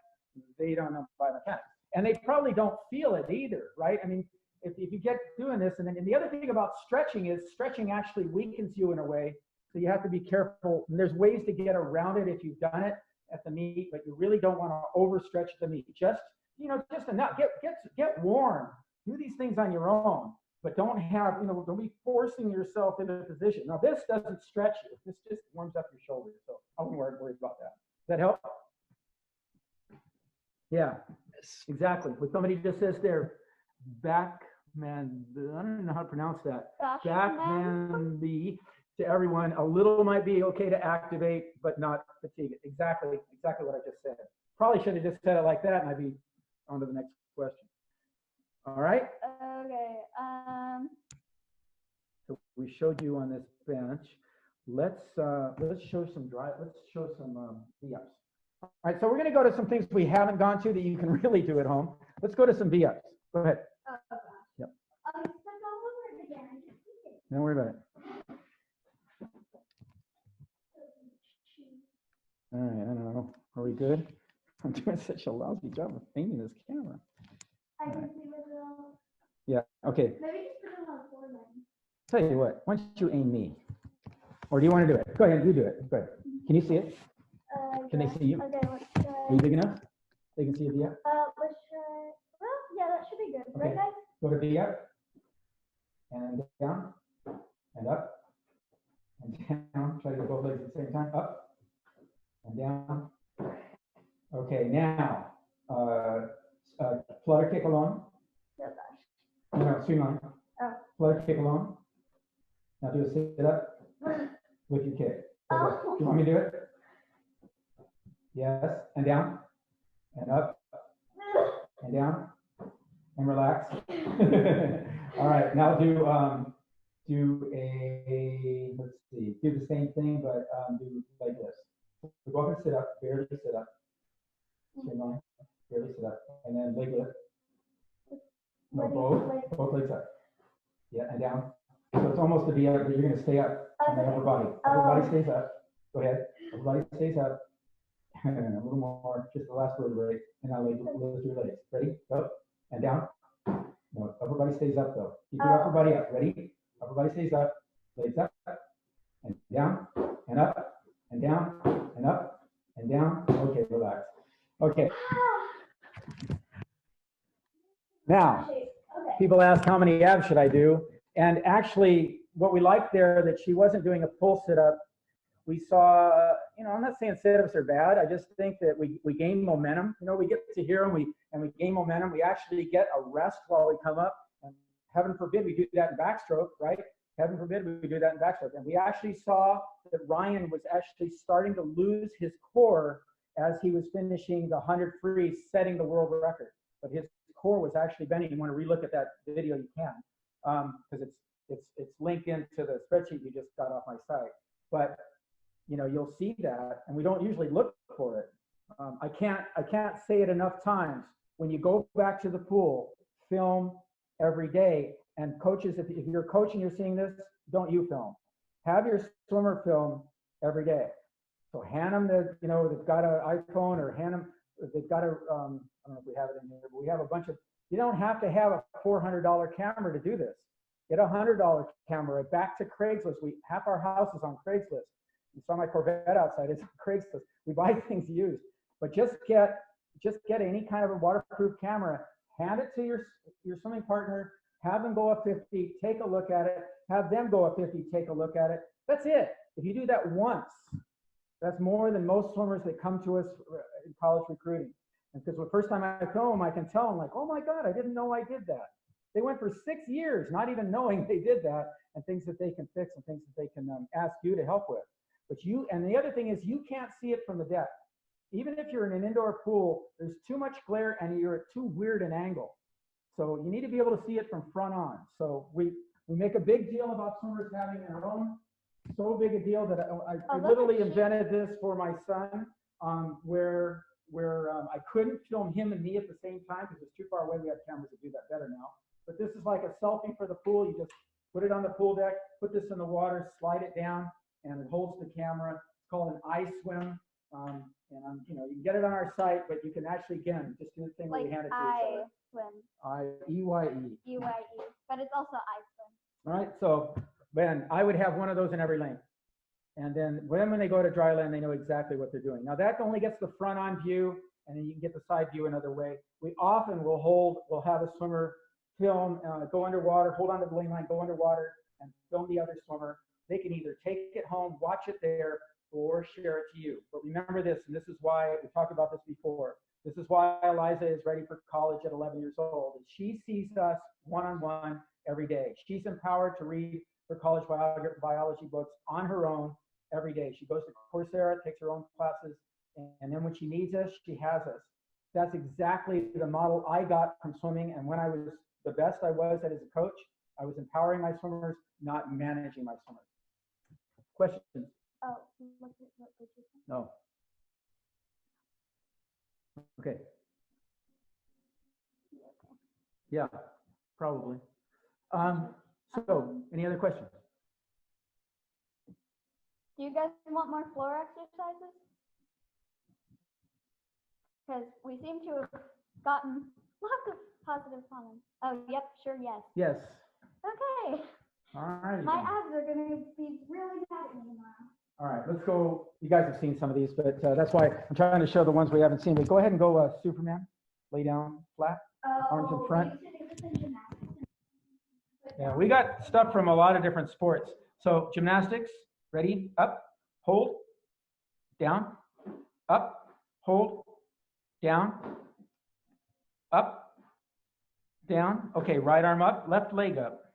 they don't know biomechanics, and they probably don't feel it either, right? I mean, if you get doing this, and then the other thing about stretching is stretching actually weakens you in a way, so you have to be careful. And there's ways to get around it if you've done it at the meet, but you really don't want to overstretch the meet. Just enough. Get warm. Do these things on your own, but don't be forcing yourself into a position. Now, this doesn't stretch you. This just warms up your shoulders, so I wouldn't worry about that. Does that help? Yeah, exactly. What somebody just says there, Backman, I don't know how to pronounce that. Backman B, to everyone, a little might be okay to activate, but not fatigue it. Exactly what I just said. Probably should have just said it like that, and I'd be on to the next question. All right. Okay. So we showed you on this bench. Let's show some V-ups. All right. So we're going to go to some things we haven't gone to that you can really do at home. Let's go to some V-ups. Go ahead. Oh gosh. Yep. Okay, so go over it again. Don't worry about it. All right. I don't know. Are we good? I'm doing such a lousy job of aiming this camera. I can see it all. Yeah. Okay. Maybe just put it on the floor then. Tell you what. Why don't you aim me? Or do you want to do it? Go ahead. You do it. Go ahead. Can you see it? Can they see you? Okay, let's try. Are you big enough? They can see it. Yeah. Let's try. Well, yeah, that should be good. Okay. Right, guys? Go to V up and down and up and down. Try to do both legs at the same time. Up and down. Okay. Now, flutter kick alone. Oh gosh. No, streamline. Oh. Flutter kick alone. Now do a sit up with your kick. Okay. Do you want me to do it? Yes. And down and up and down and relax. All right. Now do a let's see. Do the same thing, but do leg lifts. So go up and sit up. Barely sit up. Streamline. Barely sit up, and then leg lift. No, both legs up. Yeah, and down. So it's almost a V up, but you're going to stay up on the upper body. Upper body stays up. Go ahead. Upper body stays up. And a little more, just the last vertebrae. And now lift your legs. Ready? Go. And down. No, upper body stays up though. Keep your upper body up. Ready? Upper body stays up. Legs up. And down. And up. And down. And up. And down. Okay, relax. Okay. Now, people ask how many abs should I do? And actually, what we liked there, that she wasn't doing a full sit-up. We saw, I'm not saying sit-ups are bad. I just think that we gain momentum. We get to here and we gain momentum. We actually get a rest while we come up. And heaven forbid we do that in backstroke, right? Heaven forbid we do that in backstroke. And we actually saw that Ryan was actually starting to lose his core as he was finishing the 100 free, setting the world record. But his core was actually bending. You want to relook at that video, you can, because it's linked into the spreadsheet you just got off my site. But you'll see that, and we don't usually look for it. I can't say it enough times. When you go back to the pool, film every day. And coaches, if you're coaching, you're seeing this, don't you film. Have your swimmer film every day. So hand them the, you know, they've got an iPhone, or hand them, they've got a, I don't know if we have it in here, but we have a bunch of, you don't have to have a $400 camera to do this. Get a $100 camera. Back to Craigslist. Half our house is on Craigslist. You saw my Corvette outside, it's on Craigslist. We buy things used, but just get any kind of a waterproof camera, hand it to your swimming partner, have them go a 50, take a look at it, have them go a 50, take a look at it. That's it. If you do that once, that's more than most swimmers that come to us in college recruiting. And because the first time I film, I can tell them like, oh my God, I didn't know I did that. They went for 6 years not even knowing they did that, and things that they can fix and things that they can ask you to help with. But and the other thing is, you can't see it from the deck. Even if you're in an indoor pool, there's too much glare and you're at too weird an angle. So you need to be able to see it from front on. So we make a big deal about swimmers having their own. So big a deal that I literally invented this for my son, where I couldn't film him and me at the same time because it's too far away. We have cameras that do that better now. But this is like a selfie for the pool. You just put it on the pool deck, put this in the water, slide it down, and it holds the camera. It's called an iSwim. And you know, you can get it on our site, but you can actually, again, just do the thing where we hand it to each other. I-E-Y-E. E-Y-E, but it's also iSwim. All right, so Ben, I would have one of those in every lane. And then when they go to Dryland, they know exactly what they're doing. Now that only gets the front on view, and then you can get the side view another way. We often will have a swimmer film, go underwater, hold on to the lane line, go underwater, and film the other swimmer. They can either take it home, watch it there, or share it to you. But remember this, and this is why we talked about this before. This is why Eliza is ready for college at 11 years old. She sees us one-on-one every day. She's empowered to read her college biology books on her own every day. She goes to Coursera, takes her own classes, and then when she needs us, she has us. That's exactly the model I got from swimming. And when I was the best I was at as a coach, I was empowering my swimmers, not managing my swimmers. Questions? Oh, what did you say? No. Okay. Yeah, probably. So, any other questions? Do you guys want more floor exercises? Because we seem to have gotten lots of positive comments. Oh, yep, sure, yes. Yes. Okay. All right. My abs are going to be really bad at me tomorrow. All right, let's go. You guys have seen some of these, but that's why I'm trying to show the ones we haven't seen. But go ahead and go Superman. Lay down flat, arms in front. Yeah, we got stuff from a lot of different sports. So gymnastics, ready? Up, hold, down, up, hold, down, up, down. Okay, right arm up, left leg up,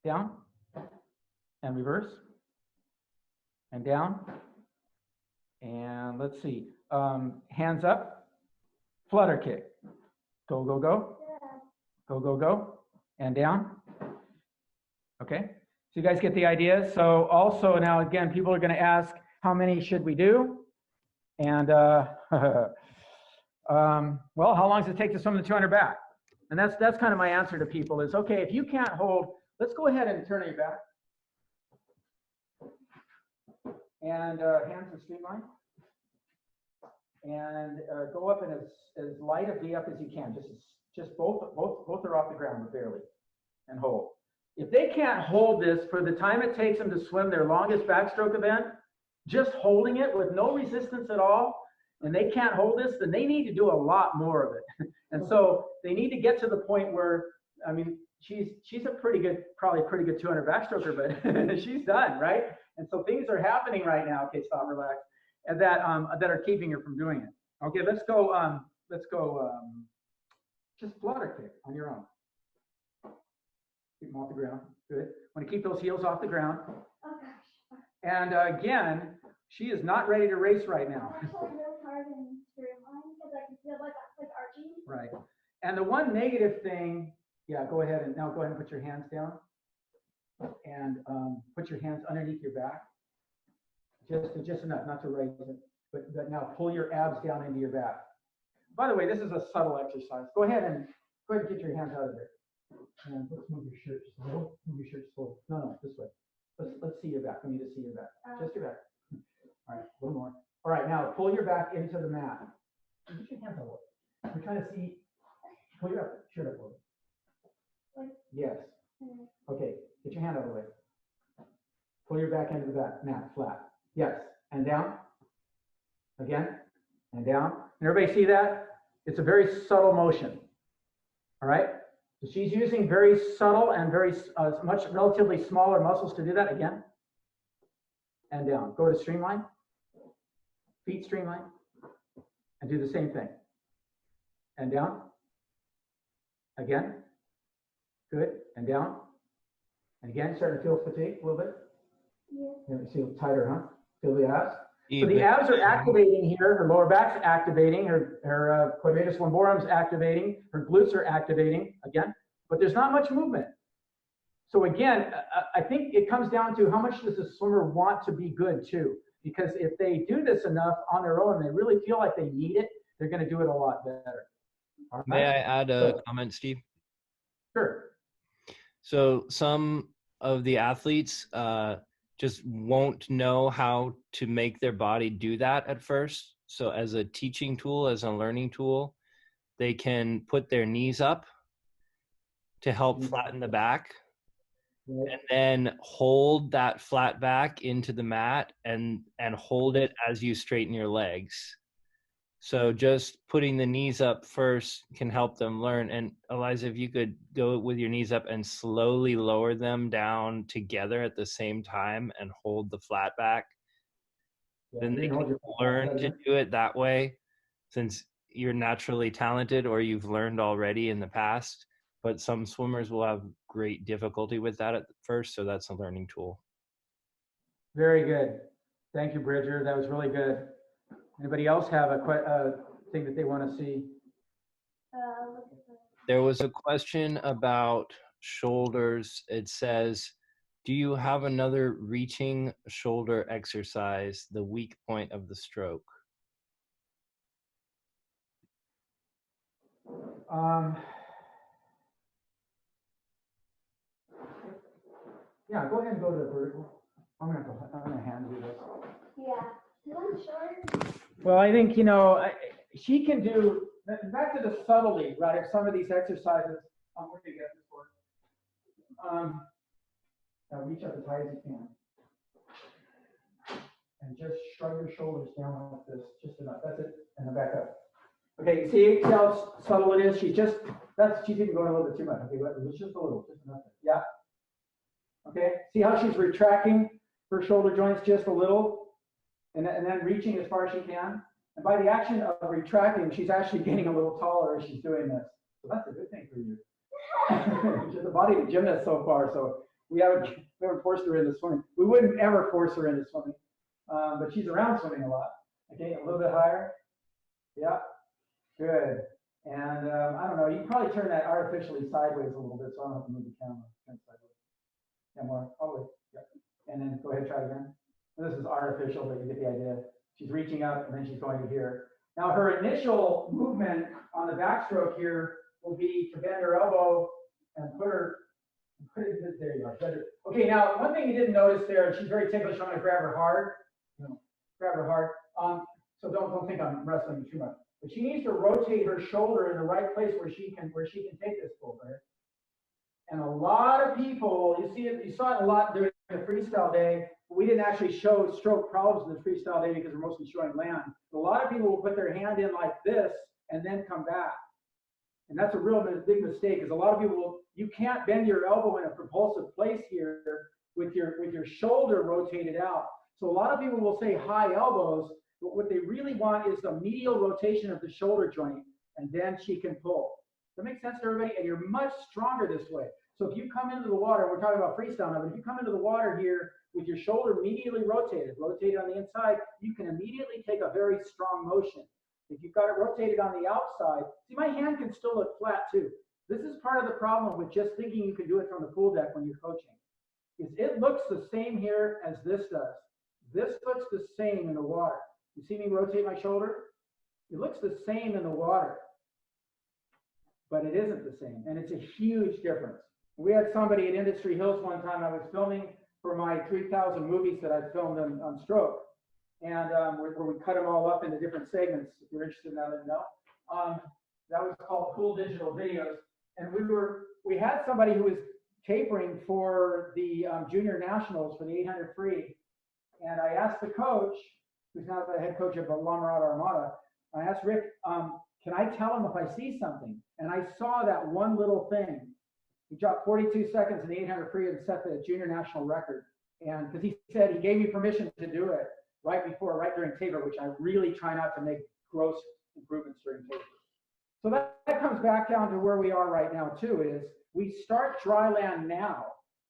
down, and reverse, and down. And let's see, hands up, flutter kick. Go, go, go, go, go, go, and down. Okay, so you guys get the idea. So also now, again, people are going to ask, how many should we do? And well, how long does it take to swim the 200 back? And that's kind of my answer to people is, okay, if you can't hold, let's go ahead and turn your back. And hands in streamline. And go up in as light a V up as you can. Just both are off the ground, but barely. And hold. If they can't hold this for the time it takes them to swim their longest backstroke event, just holding it with no resistance at all, and they can't hold this, then they need to do a lot more of it. And so they need to get to the point where, I mean, she's a pretty good, probably a pretty good 200 backstroker, but she's done, right? And so things are happening right now. Okay, stop, relax, and that are keeping her from doing it. Okay, let's go. Just flutter kick on your own. Keep them off the ground. Good. Want to keep those heels off the ground. Oh gosh. And again, she is not ready to race right now. I'm actually really hard in Streamline because I can feel like arching. Right. And the one negative thing, yeah, go ahead and put your hands down and put your hands underneath your back. Just enough, not to raise it, but now pull your abs down into your back. By the way, this is a subtle exercise. Go ahead and Go ahead and get your hands out of there. And let's move your shirt just a little. Move your shirt just a little. No, this way. Let's see your back. We need to see your back. Just your back. All right, a little more. All right, now pull your back into the mat. Get your hands out. We're trying to see. Pull your shirt up a little. Yes. Okay, get your hand out of the way. Pull your back into the mat, flat. Yes, and down. Again, and down. And everybody see that? It's a very subtle motion. All right? So she's using very subtle and very much relatively smaller muscles to do that. Again, and down. Go to streamline. Feet streamline. And do the same thing. And down. Again. Good. And down. And again, starting to feel fatigue a little bit. Yeah. You feel tighter, huh? Feel the abs? So the abs are activating here. Her lower back's activating. Her quadratus lumborum's activating. Her glutes are activating again. But there's not much movement. So again, I think it comes down to how much does the swimmer want to be good too? Because if they do this enough on their own, they really feel like they need it, they're going to do it a lot better. All right? May I add a comment, Steve? Sure. So some of the athletes just won't know how to make their body do that at first. So as a teaching tool, as a learning tool, they can put their knees up to help flatten the back, and then hold that flat back into the mat and hold it as you straighten your legs. So just putting the knees up first can help them learn. And Eliza, if you could go with your knees up and slowly lower them down together at the same time and hold the flat back, then they can learn to do it that way, since you're naturally talented or you've learned already in the past. But some swimmers will have great difficulty with that at first, so that's a learning tool. Very good. Thank you, Bridger. That was really good. Anybody else have a thing that they want to see? There was a question about shoulders. It says, do you have another reaching shoulder exercise, the weak point of the stroke? Yeah, go ahead and go to the vertical. I'm gonna hand you this. Yeah. Well, I think, she can do, back to the subtlety, right, of some of these exercises. Where do you get this for? Now reach up as high as you can. And just shrug your shoulders down like this, just enough. That's it. And then back up. Okay, see how subtle it is? She's even going a little bit too much. Okay, it's just a little, just enough. Yeah. Okay, see how she's retracting her shoulder joints just a little, and then reaching as far as she can. And by the action of retracting, she's actually getting a little taller as she's doing this. So that's a good thing for you. She's a body gymnast so far, so we haven't forced her into swimming. We wouldn't ever force her into swimming, but she's around swimming a lot. Okay, a little bit higher. Yeah, good. And I don't know, you can probably turn that artificially sideways a little bit, so I don't have to move the camera. Turn sideways. Yeah, more. Oh, wait. Yeah. And then go ahead, try again. This is artificial, but you get the idea. She's reaching up, and then she's going to here. Now, her initial movement on the backstroke here will be to bend her elbow and put it there. You go. Okay, now, one thing you didn't notice there, she's very ticklish. I'm going to grab her hard. Grab her hard. So don't think I'm wrestling too much. But she needs to rotate her shoulder in the right place where she can take this pull, right? And a lot of people, you saw it a lot during the freestyle day. We didn't actually show stroke problems in the freestyle day because we're mostly showing land. But a lot of people will put their hand in like this and then come back. And that's a real big mistake, because a lot of people you can't bend your elbow in a propulsive place here with your shoulder rotated out. So a lot of people will say high elbows, but what they really want is the medial rotation of the shoulder joint, and then she can pull. Does that make sense to everybody? And you're much stronger this way. So if you come into the water, we're talking about freestyle now, but if you come into the water here with your shoulder medially rotated on the inside, you can immediately take a very strong motion. If you've got it rotated on the outside, see, my hand can still look flat too. This is part of the problem with just thinking you can do it from the pool deck when you're coaching. Is it looks the same here as this does. This looks the same in the water. You see me rotate my shoulder? It looks the same in the water. but it isn't the same. And it's a huge difference. We had somebody at Industry Hills one time, I was filming for my 3,000 movies that I filmed on stroke. And where we cut them all up into different segments. If you're interested in that, let me know. That was called Cool Digital Videos. And we had somebody who was tapering for the junior nationals for the 800 free. And I asked the coach, who's now the head coach of the La Mirada Armada, I asked Rick, can I tell him if I see something? And I saw that one little thing. He dropped 42 seconds in the 800 free and set the junior national record. And because he said he gave me permission to do it right during taper, which I really try not to make gross improvements during taper. So that comes back down to where we are right now too, is we start Dryland now.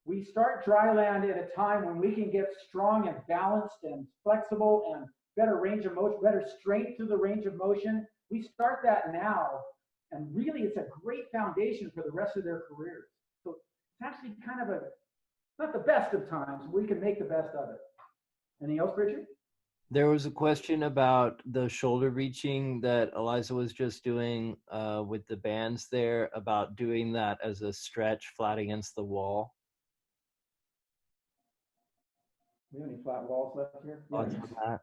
We start Dryland at a time when we can get strong and balanced and flexible and better range of motion, better strength to the range of motion. We start that now, and really it's a great foundation for the rest of their careers. So it's actually kind of not the best of times, but we can make the best of it. Anything else, Richard? There was a question about the shoulder reaching that Eliza was just doing with the bands there, about doing that as a stretch flat against the wall. Do we have any flat walls left here? Thoughts on that?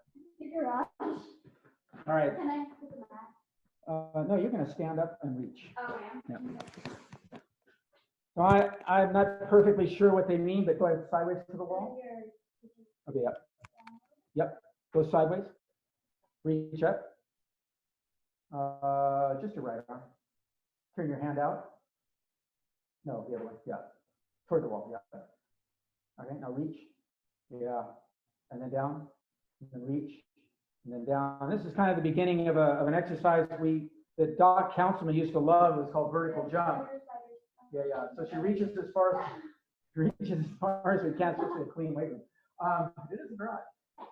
All right. Can I put the mat? No, you're going to stand up and reach. Oh, yeah. Yeah. So I'm not perfectly sure what they mean, but go ahead, sideways to the wall. Okay, yep. Yep, go sideways. Reach up. Just your right arm. Turn your hand out. No, the other way, yeah. Toward the wall, yeah. Okay, now reach. Yeah, and then down, and then reach, and then down. This is kind of the beginning of an exercise that Doc Councilman used to love. It was called vertical jump. Yeah, yeah. So she reaches as far as we can. So it's a clean weight room. It is a garage.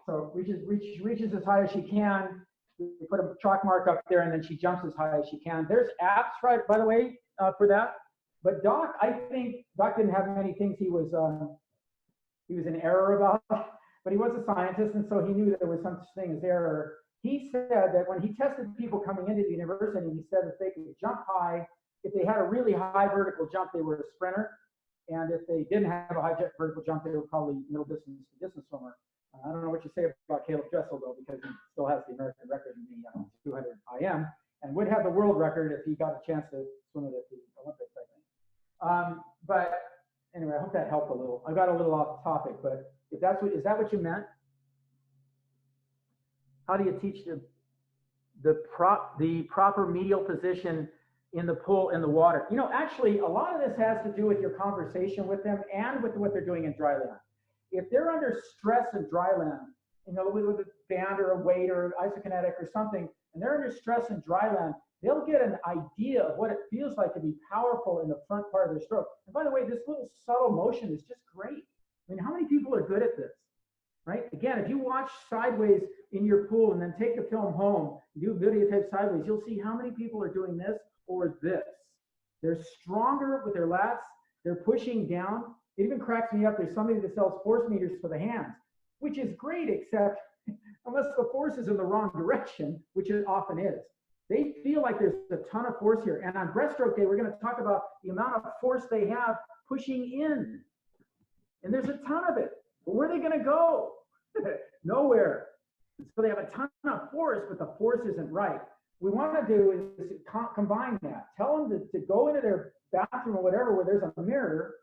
So reaches as high as she can. We put a chalk mark up there, and then she jumps as high as she can. There's apps, right, by the way, for that. But Doc, I think Doc didn't have many things he was in error about, but he was a scientist, and so he knew that there was such thing as error. He said that when he tested people coming into the university, he said that they could jump high. If they had a really high vertical jump, they were a sprinter. And if they didn't have a high vertical jump, they were probably middle distance swimmer. I don't know what you say about Caleb Dressel, though, because he still has the American record in the 200 IM and would have the world record if he got a chance to swim it at the Olympics, I think. But anyway, I hope that helped a little. I got a little off topic, but if is that what you meant? How do you teach the proper medial position in the pool in the water? You know, actually, a lot of this has to do with your conversation with them and with what they're doing in Dryland. If they're under stress in Dryland, you know, with a band or a weight or isokinetic or something, and they're under stress in Dryland, they'll get an idea of what it feels like to be powerful in the front part of their stroke. And by the way, this little subtle motion is just great. I mean, how many people are good at this, right? Again, if you watch sideways in your pool and then take the film home, do videotape sideways, you'll see how many people are doing this or this. They're stronger with their lats. They're pushing down. It even cracks me up. There's somebody that sells force meters for the hands, which is great, except unless the force is in the wrong direction, which it often is. They feel like there's a ton of force here. And on breaststroke day, we're going to talk about the amount of force they have pushing in. And there's a ton of it. But where are they going to go? Nowhere. So they have a ton of force, but the force isn't right. What we want to do is combine that. Tell them to go into their bathroom or whatever where there's a mirror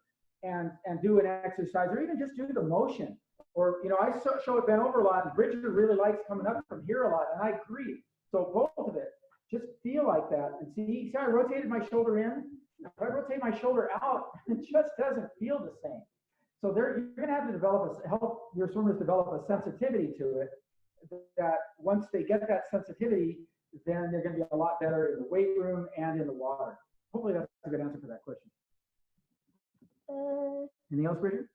and do an exercise, or even just do the motion. Or, you know, I show it bent over a lot, and Bridget really likes coming up from here a lot, and I agree. So both of it, just feel like that. And see how I rotated my shoulder in? If I rotate my shoulder out, it just doesn't feel the same. So you're going to have to help your swimmers develop a sensitivity to it, that once they get that sensitivity, then they're going to be a lot better in the weight room and in the water. Hopefully that's a good answer for that question. Anything else, Bridget?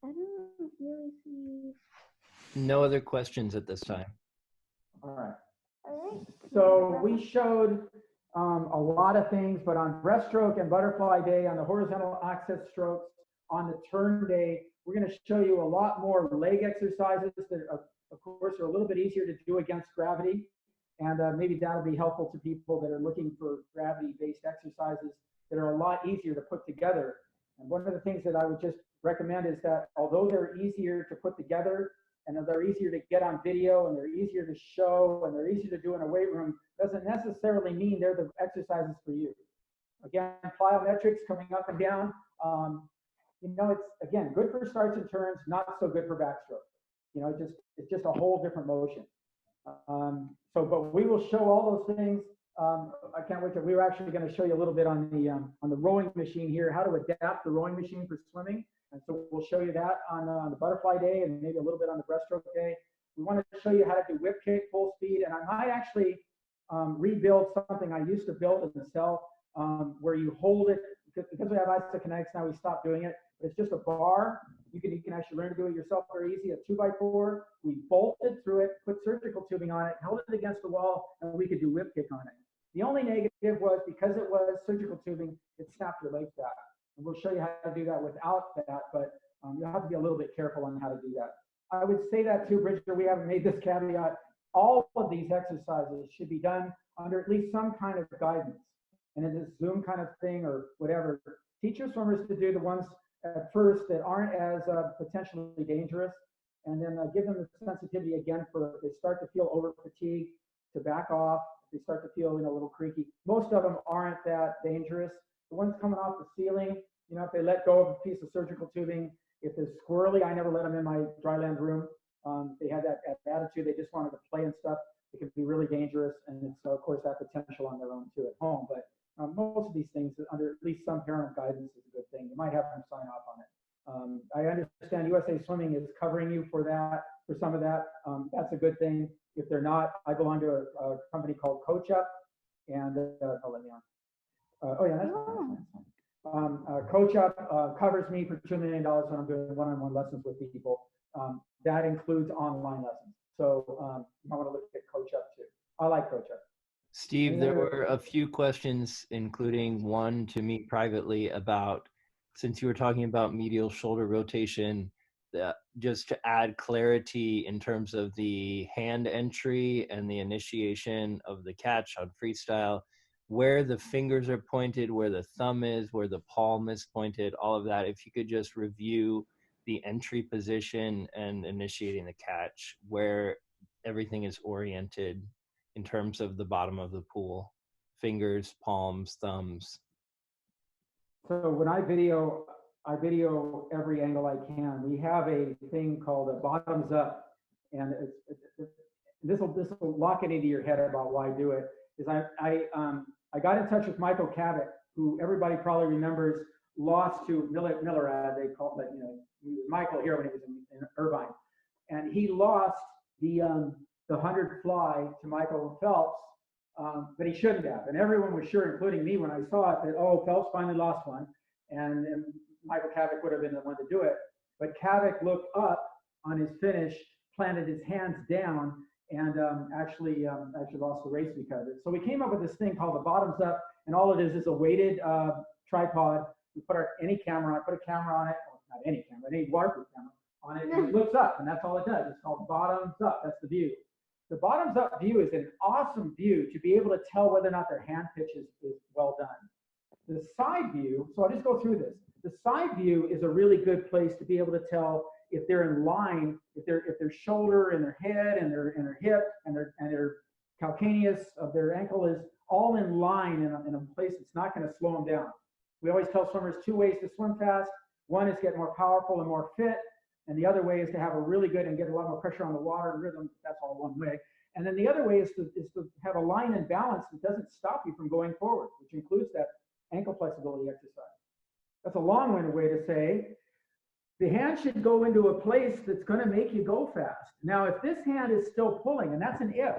I don't really see. No other questions at this time. All right. All right. So we showed a lot of things, but on breaststroke and butterfly day, on the horizontal access strokes, on the turn day, we're going to show you a lot more leg exercises that, of course, are a little bit easier to do against gravity. And maybe that'll be helpful to people that are looking for gravity-based exercises that are a lot easier to put together. And one of the things that I would just recommend is that although they're easier to put together and they're easier to get on video and they're easier to show and they're easier to do in a weight room, doesn't necessarily mean they're the exercises for you. Again, plyometrics coming up and down. You know, it's, again, good for starts and turns, not so good for backstroke. You know, it's just a whole different motion. But we will show all those things. I can't wait we were actually going to show you a little bit on the rowing machine here, how to adapt the rowing machine for swimming. And so we'll show you that on the butterfly day and maybe a little bit on the breaststroke day. We want to show you how to do whip kick full speed. And I might actually rebuild something I used to build and sell where you hold it, because we have isokinetics now, we stopped doing it. But it's just a bar. You can actually learn to do it yourself very easy. A 2x4. We bolted through it, put surgical tubing on it, held it against the wall, and we could do whip kick on it. The only negative was because it was surgical tubing, it snapped your legs back. And we'll show you how to do that without that, but you'll have to be a little bit careful on how to do that. I would say that too, Bridget, we haven't made this caveat. All of these exercises should be done under at least some kind of guidance. And in this Zoom kind of thing or whatever, teach your swimmers to do the ones at first that aren't as potentially dangerous, and then give them the sensitivity again for if they start to feel over fatigued to back off, if they start to feel, you know, a little creaky. Most of them aren't that dangerous. The ones coming off the ceiling, you know, if they let go of a piece of surgical tubing, if they're squirrely, I never let them in my Dryland room. They had that attitude, they just wanted to play and stuff. It can be really dangerous, and it's of course that potential on their own too at home. But most of these things under at least some parent guidance is a good thing. You might have them sign off on it. I understand USA Swimming is covering you for that, for some of that. That's a good thing. If they're not, I belong to a company called Coach Up, and let me on. Oh yeah, that's fine. Coach Up covers me for $2 million when I'm doing one-on-one lessons with people. That includes online lessons. So you might want to look at Coach Up too. I like Coach Up. Steve, there were a few questions, including one to me privately about, since you were talking about medial shoulder rotation, just to add clarity in terms of the hand entry and the initiation of the catch on freestyle, where the fingers are pointed, where the thumb is, where the palm is pointed, all of that. If you could just review the entry position and initiating the catch, where everything is oriented in terms of the bottom of the pool, fingers, palms, thumbs. So when I video every angle I can. We have a thing called a bottoms up, and this will lock it into your head about why I do it. Is I got in touch with Michael Cavett, who everybody probably remembers lost to Millerad. They called it, you know, he was Michael here when he was in Irvine, and he lost the 100 fly to Michael Phelps, but he shouldn't have. And everyone was sure, including me, when I saw it, that, oh, Phelps finally lost one, and Michael Cavett would have been the one to do it. But Cavett looked up on his finish, planted his hands down, and actually lost the race because of it. So we came up with this thing called the bottoms up, and all it is a weighted tripod. We put any camera on it, put a camera on it, well, not any camera, any waterproof camera on it, and it looks up, and that's all it does. It's called bottoms up. That's the view. The bottoms up view is an awesome view to be able to tell whether or not their hand pitch is well done. The side view, so I'll just go through this. The side view is a really good place to be able to tell if they're in line, if their shoulder and their head and their hip and their calcaneus of their ankle is all in line in a place that's not going to slow them down. We always tell swimmers 2 ways to swim fast. One is get more powerful and more fit, and the other way is to have a really good and get a lot more pressure on the water and rhythm. That's all one way. And then the other way is to have a line and balance that doesn't stop you from going forward, which includes that ankle flexibility exercise. That's a long-winded way to say the hand should go into a place that's going to make you go fast. Now, if this hand is still pulling, and that's an if,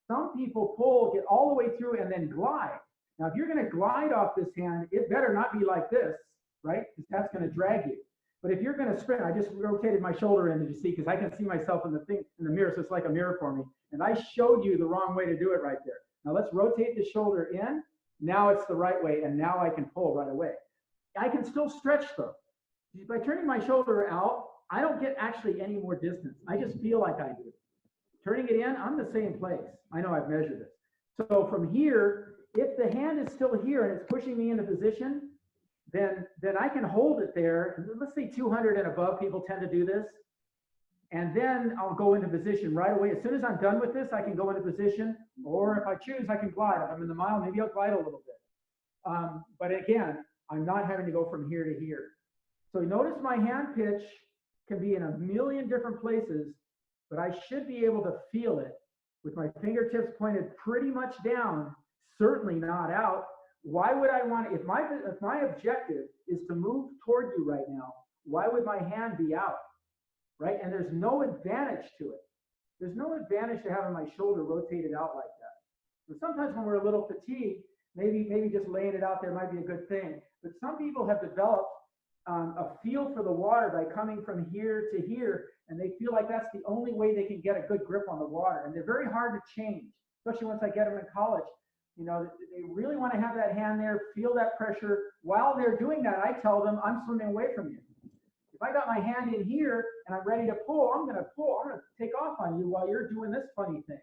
some people pull, get all the way through, and then glide. Now, if you're going to glide off this hand, it better not be like this, right? Because that's going to drag you. But if you're going to sprint, I just rotated my shoulder in, did you see? Because I can see myself in the mirror, so it's like a mirror for me. And I showed you the wrong way to do it right there. Now let's rotate the shoulder in. Now it's the right way, and now I can pull right away. I can still stretch though. By turning my shoulder out, I don't get actually any more distance. I just feel like I do. turning it in, I'm the same place. I know I've measured it. So from here, if the hand is still here and it's pushing me into position, then I can hold it there. Let's say 200 and above, people tend to do this. And then I'll go into position right away. As soon as I'm done with this, I can go into position, or if I choose, I can glide. If I'm in the mile, maybe I'll glide a little bit. But again, I'm not having to go from here to here. So you notice my hand pitch can be in a million different places, but I should be able to feel it with my fingertips pointed pretty much down, certainly not out. Why would I want to, if my objective is to move toward you right now, why would my hand be out? Right? And there's no advantage to it. There's no advantage to having my shoulder rotated out like that. And sometimes when we're a little fatigued, maybe just laying it out there might be a good thing. But some people have developed a feel for the water by coming from here to here, and they feel like that's the only way they can get a good grip on the water. And they're very hard to change, especially once I get them in college. You know, they really want to have that hand there, feel that pressure. While they're doing that, I tell them, I'm swimming away from you. If I got my hand in here and I'm ready to pull, I'm going to take off on you while you're doing this funny thing.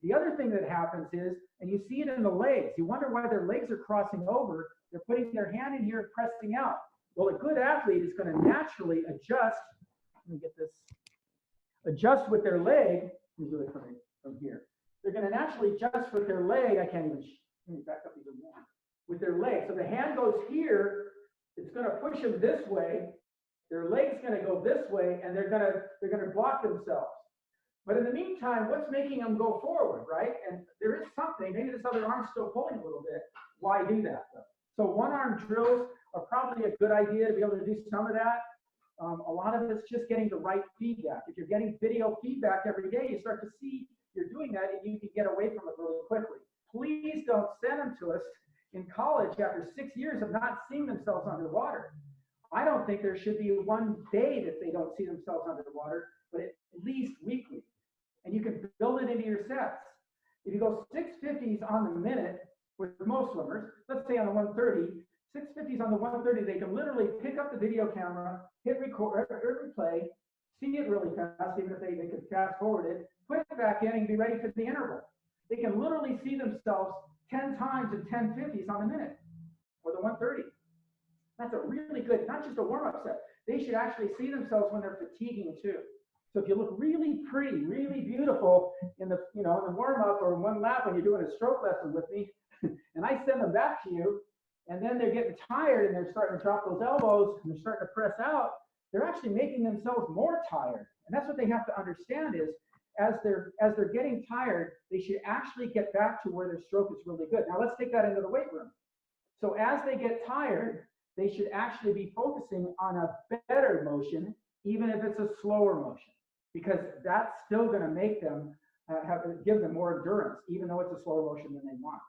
The other thing that happens is, and you see it in the legs, you wonder why their legs are crossing over. They're putting their hand in here and pressing out. Well, a good athlete is going to naturally adjust. Let me get this. Adjust with their leg. Let me do it from here. They're going to naturally adjust with their leg. I can't even, let me back up even more. With their leg. So the hand goes here. It's going to push them this way. Their leg's going to go this way, and they're going to block themselves. But in the meantime, what's making them go forward, right? And there is something. Maybe this other arm's still pulling a little bit. Why do that, though? So one-arm drills are probably a good idea to be able to do some of that. A lot of it's just getting the right feedback. If you're getting video feedback every day, you start to see you're doing that, and you can get away from it really quickly. Please don't send them to us in college after 6 years of not seeing themselves underwater. I don't think there should be one day that they don't see themselves underwater, but at least weekly. And you can build it into your sets. If you go 650s on the minute with most swimmers, let's say on the 130, 650s on the 130, they can literally pick up the video camera, hit record, replay, see it really fast, even if they could fast forward it, put it back in and be ready for the interval. They can literally see themselves 10 times in 1050s on the minute, or the 130. That's a really good, not just a warm-up set. They should actually see themselves when they're fatiguing too. So if you look really pretty, really beautiful in the, in the warm-up or one lap when you're doing a stroke lesson with me, and I send them back to you, and then they're getting tired and they're starting to drop those elbows and they're starting to press out, they're actually making themselves more tired. And that's what they have to understand is, as they're getting tired, they should actually get back to where their stroke is really good. Now let's take that into the weight room. So as they get tired, they should actually be focusing on a better motion, even if it's a slower motion, because that's still going to make them give them more endurance, even though it's a slower motion than they want.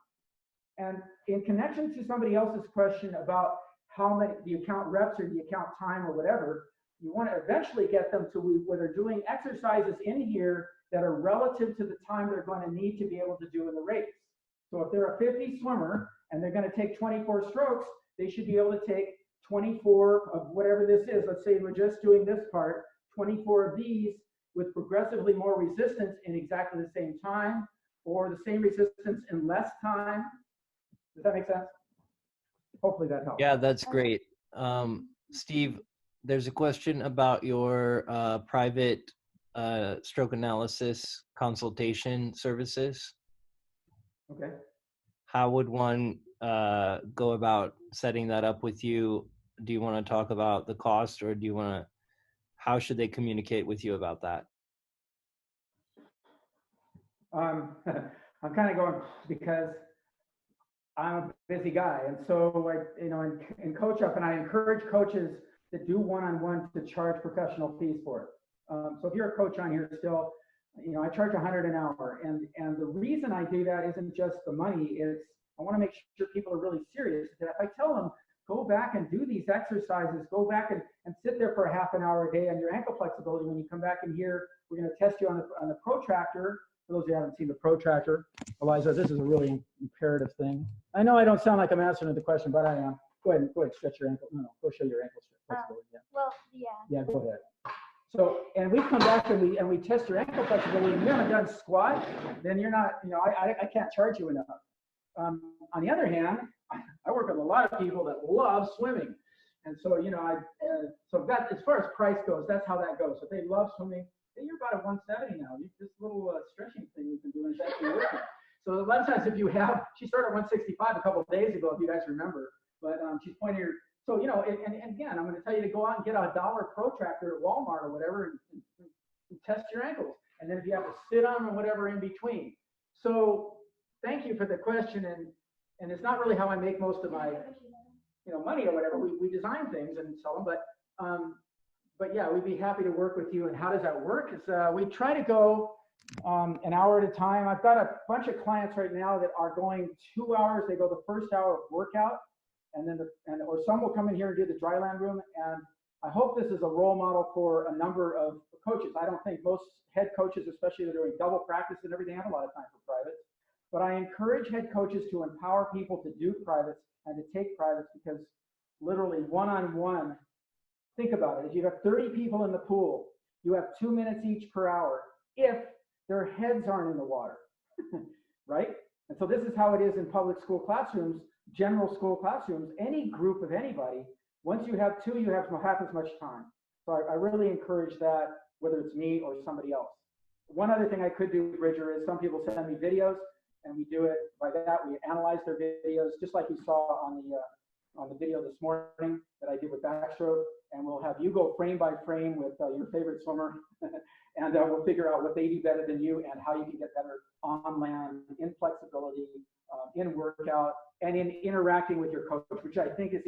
And in connection to somebody else's question about how many, do you count reps or do you count time or whatever, you want to eventually get them to where they're doing exercises in here that are relative to the time they're going to need to be able to do in the race. So if they're a 50 swimmer and they're going to take 24 strokes, they should be able to take 24 of whatever this is. Let's say we're just doing this part, 24 of these with progressively more resistance in exactly the same time, or the same resistance in less time. Does that make sense? Hopefully that helps. Yeah, that's great. Steve, there's a question about your private stroke analysis consultation services. Okay. How would one go about setting that up with you? Do you want to talk about the cost, or do you want to, how should they communicate with you about that? I'm kind of going, because I'm a busy guy. And so in Coach Up, and I encourage coaches that do one-on-one to charge professional fees for it. So if you're a coach on here still, I charge $100 an hour. And the reason I do that isn't just the money, it's I want to make sure people are really serious. That if I tell them, go back and do these exercises, go back and sit there for a half an hour a day on your ankle flexibility. When you come back in here, we're going to test you on the protractor. For those who haven't seen the protractor, Eliza, this is a really imperative thing. I know I don't sound like I'm answering the question, but I am. Go ahead, stretch your ankle. No, go show your ankle flexibility. Yeah. Well, yeah. Yeah, go ahead. So, and we come back and we test your ankle flexibility, and you haven't done squat, then you're not, I can't charge you enough. On the other hand, I work with a lot of people that love swimming. And so, so that, as far as price goes, that's how that goes. If they love swimming, then you're about a 170 now. This little stretching thing you've been doing is actually working. So a lot of times if you have, she started at 165 a couple of days ago, if you guys remember, but she's pointing her, so, and again, I'm going to tell you to go out and get a $1 protractor at Walmart or whatever and test your ankles. And then if you have to sit on them or whatever in between. So thank you for the question. And it's not really how I make most of my, money or whatever. We design things and sell them, but yeah, we'd be happy to work with you. And how does that work? Is we try to go an hour at a time. I've got a bunch of clients right now that are going 2 hours. They go the first hour of workout, and then or some will come in here and do the Dryland room. And I hope this is a role model for a number of coaches. I don't think most head coaches, especially that are doing double practice and everything, have a lot of time for privates. But I encourage head coaches to empower people to do privates and to take privates, because literally one-on-one, think about it. If you have 30 people in the pool, you have 2 minutes each per hour if their heads aren't in the water, right? And so this is how it is in public school classrooms, general school classrooms, any group of anybody. Once you have two, you have half as much time. So I really encourage that, whether it's me or somebody else. One other thing I could do, Bridger, is some people send me videos, and we do it by that. We analyze their videos, just like you saw on the video this morning that I did with Backstroke, and we'll have you go frame by frame with your favorite swimmer, and we'll figure out what they do better than you and how you can get better on land, in flexibility, in workout, and in interacting with your coach, which I think is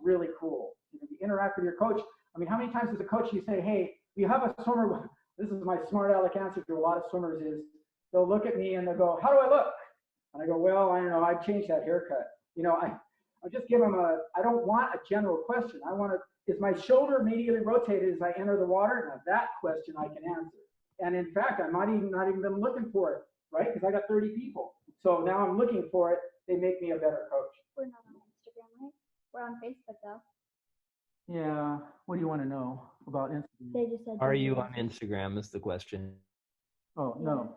really cool. You interact with your coach. I mean, how many times as a coach you say, hey, you have a swimmer, this is my smart aleck answer to a lot of swimmers is, they'll look at me and they'll go, how do I look? And I go, well, I don't know, I'd change that haircut. I just give them I don't want a general question. I want to, is my shoulder immediately rotated as I enter the water? Now that question I can answer. And in fact, I might even not even been looking for it, right? Because I got 30 people. So now I'm looking for it. They make me a better coach. We're not on Instagram, right? We're on Facebook though. Yeah. What do you want to know about Instagram? They just said. Are you on Instagram is the question. Oh, no.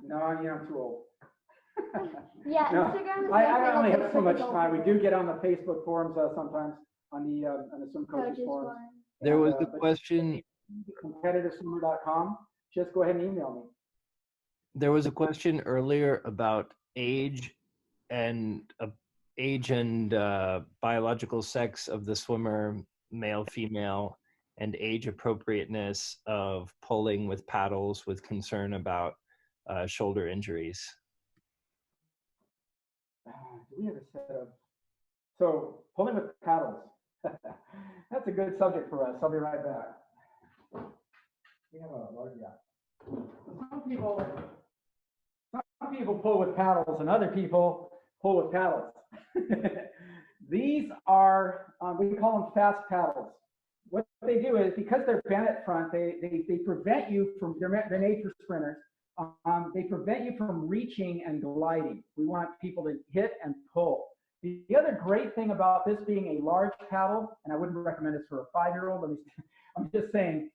No, I'm too old. yeah, No, Instagram is I only have so much difficult. time. We do get on the Facebook forums sometimes, on the swim coaches forums. There was a But question. competitiveswimmer.com. Just go ahead and email me. There was a question earlier about age and biological sex of the swimmer, male, female, and age appropriateness of pulling with paddles with concern about shoulder injuries. Do we have a set of, so pulling with paddles. That's a good subject for us. I'll be right back. We have a large yacht. Some people pull with paddles and other people pull with paddles. These are, we call them fast paddles. What they do is, because they're bent at front, they prevent you from, they're made for sprinters. They prevent you from reaching and gliding. We want people to hit and pull. The other great thing about this being a large paddle, and I wouldn't recommend this for a 5-year-old, I'm just saying,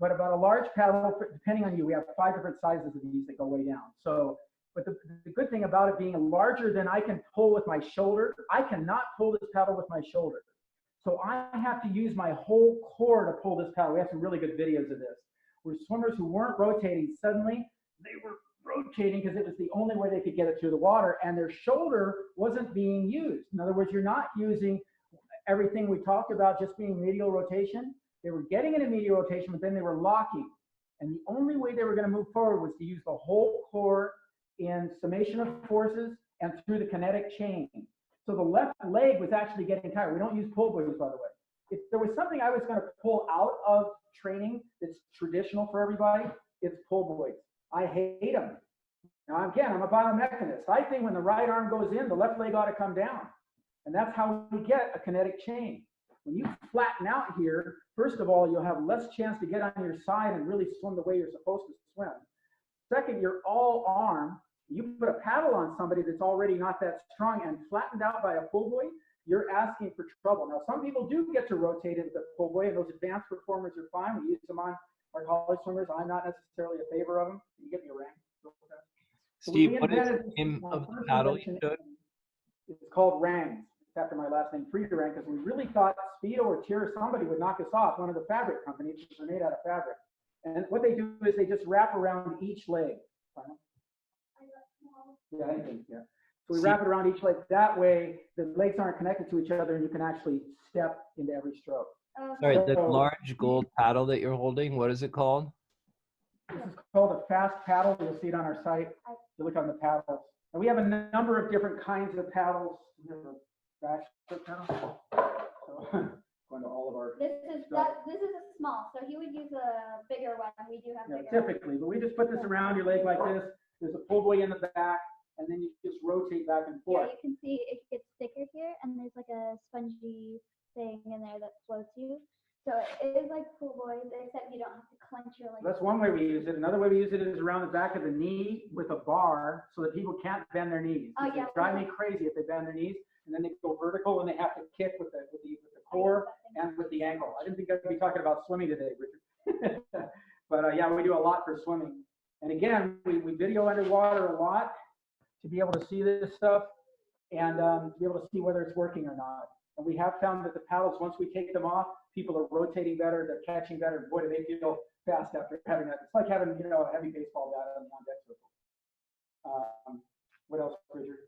but about a large paddle, depending on you, we have 5 different sizes of these that go way down. So, but the good thing about it being larger than I can pull with my shoulder, I cannot pull this paddle with my shoulder. So I have to use my whole core to pull this paddle. We have some really good videos of this, where swimmers who weren't rotating, suddenly they were rotating because it was the only way they could get it through the water, and their shoulder wasn't being used. In other words, you're not using everything we talked about just being medial rotation. They were getting into medial rotation, but then they were locking. And the only way they were going to move forward was to use the whole core in summation of forces and through the kinetic chain. So the left leg was actually getting tired. We don't use pull buoys, by the way. If there was something I was going to pull out of training that's traditional for everybody, it's pull buoys. I hate them. Now, again, I'm a biomechanist. I think when the right arm goes in, the left leg ought to come down. And that's how we get a kinetic chain. When you flatten out here, first of all, you'll have less chance to get on your side and really swim the way you're supposed to swim. Second, you're all arm. You put a paddle on somebody that's already not that strong and flattened out by a pull buoy, you're asking for trouble. Now, some people do get to rotate into the full way, and those advanced performers are fine. We use them on our college swimmers. I'm not necessarily a favor of them. Can you get me a ring? So Steve, we what is invented the name this, of the first paddle you invention. showed? It's called Rangs. It's after my last name, Friederang, because we really thought Speedo or Tier somebody would knock us off, one of the fabric companies, which are made out of fabric. And what they do is they just wrap around each leg. Yeah, anything, yeah. So we wrap it around each leg. That way, the legs aren't connected to each other, and you can actually step into every stroke. Sorry, the So- large gold paddle that you're holding, what is it called? This is called a fast paddle. You'll see it on our site. You look on the paddles. And we have a number of different kinds of paddles. We have a backstroke paddle. So going to all of our. This is a small, so he would use a bigger one. We do have Yeah, bigger. typically, but we just put this around your leg like this. There's a pull buoy in the back, and then you just rotate back and Yeah, forth. you can see it gets thicker here, and there's like a spongy thing in there that floats you. So it is like pool boys, except you don't have to clench your legs. That's one way we use it. Another way we use it is around the back of the knee with a bar so that people can't bend their knees. Oh, It yeah. drive me crazy if they bend their knees and then they go vertical and they have to kick with the core and with the ankle. I didn't think I'd be talking about swimming today, Richard. But yeah, we do a lot for swimming. And again, we video underwater a lot to be able to see this stuff and to be able to see whether it's working or not. And we have found that the paddles, once we take them off, people are rotating better, they're catching better. Boy, do they feel fast after having that. It's like having, you know, a heavy baseball bat on the on-deck circle. What else, Richard?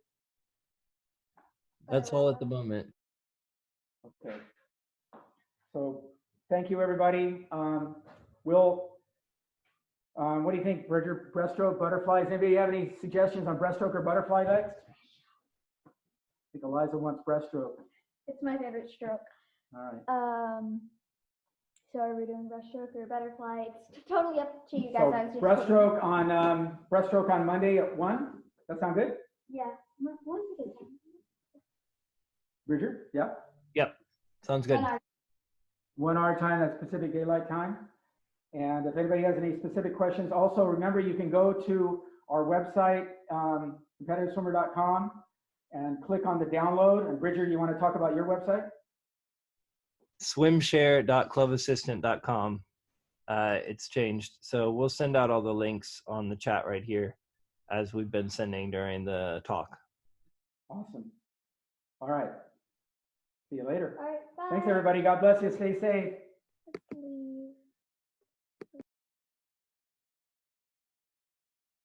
That's all at the moment. Okay. So thank you, everybody. What do you think, Bridger? Breaststroke, butterflies? Anybody have any suggestions on breaststroke or butterfly next? I think Eliza wants breaststroke. It's my favorite stroke. All right. So are we doing breaststroke or butterfly? It's totally up to you guys. So I was just breaststroke on Monday at 1. That sound good? yeah. When's a good time? Bridger? Yeah. Yep, sounds good. 1 hour. 1 hour time, that's Pacific Daylight Time. And if anybody has any specific questions, also remember you can go to our website, competitiveswimmer.com, and click on the download. And Bridger, you want to talk about your website? Swimshare.clubassistant.com. It's changed. So we'll send out all the links on the chat right here as we've been sending during the talk. Awesome. All right. See you later. All right, bye. Thanks, everybody. God bless you. Stay safe.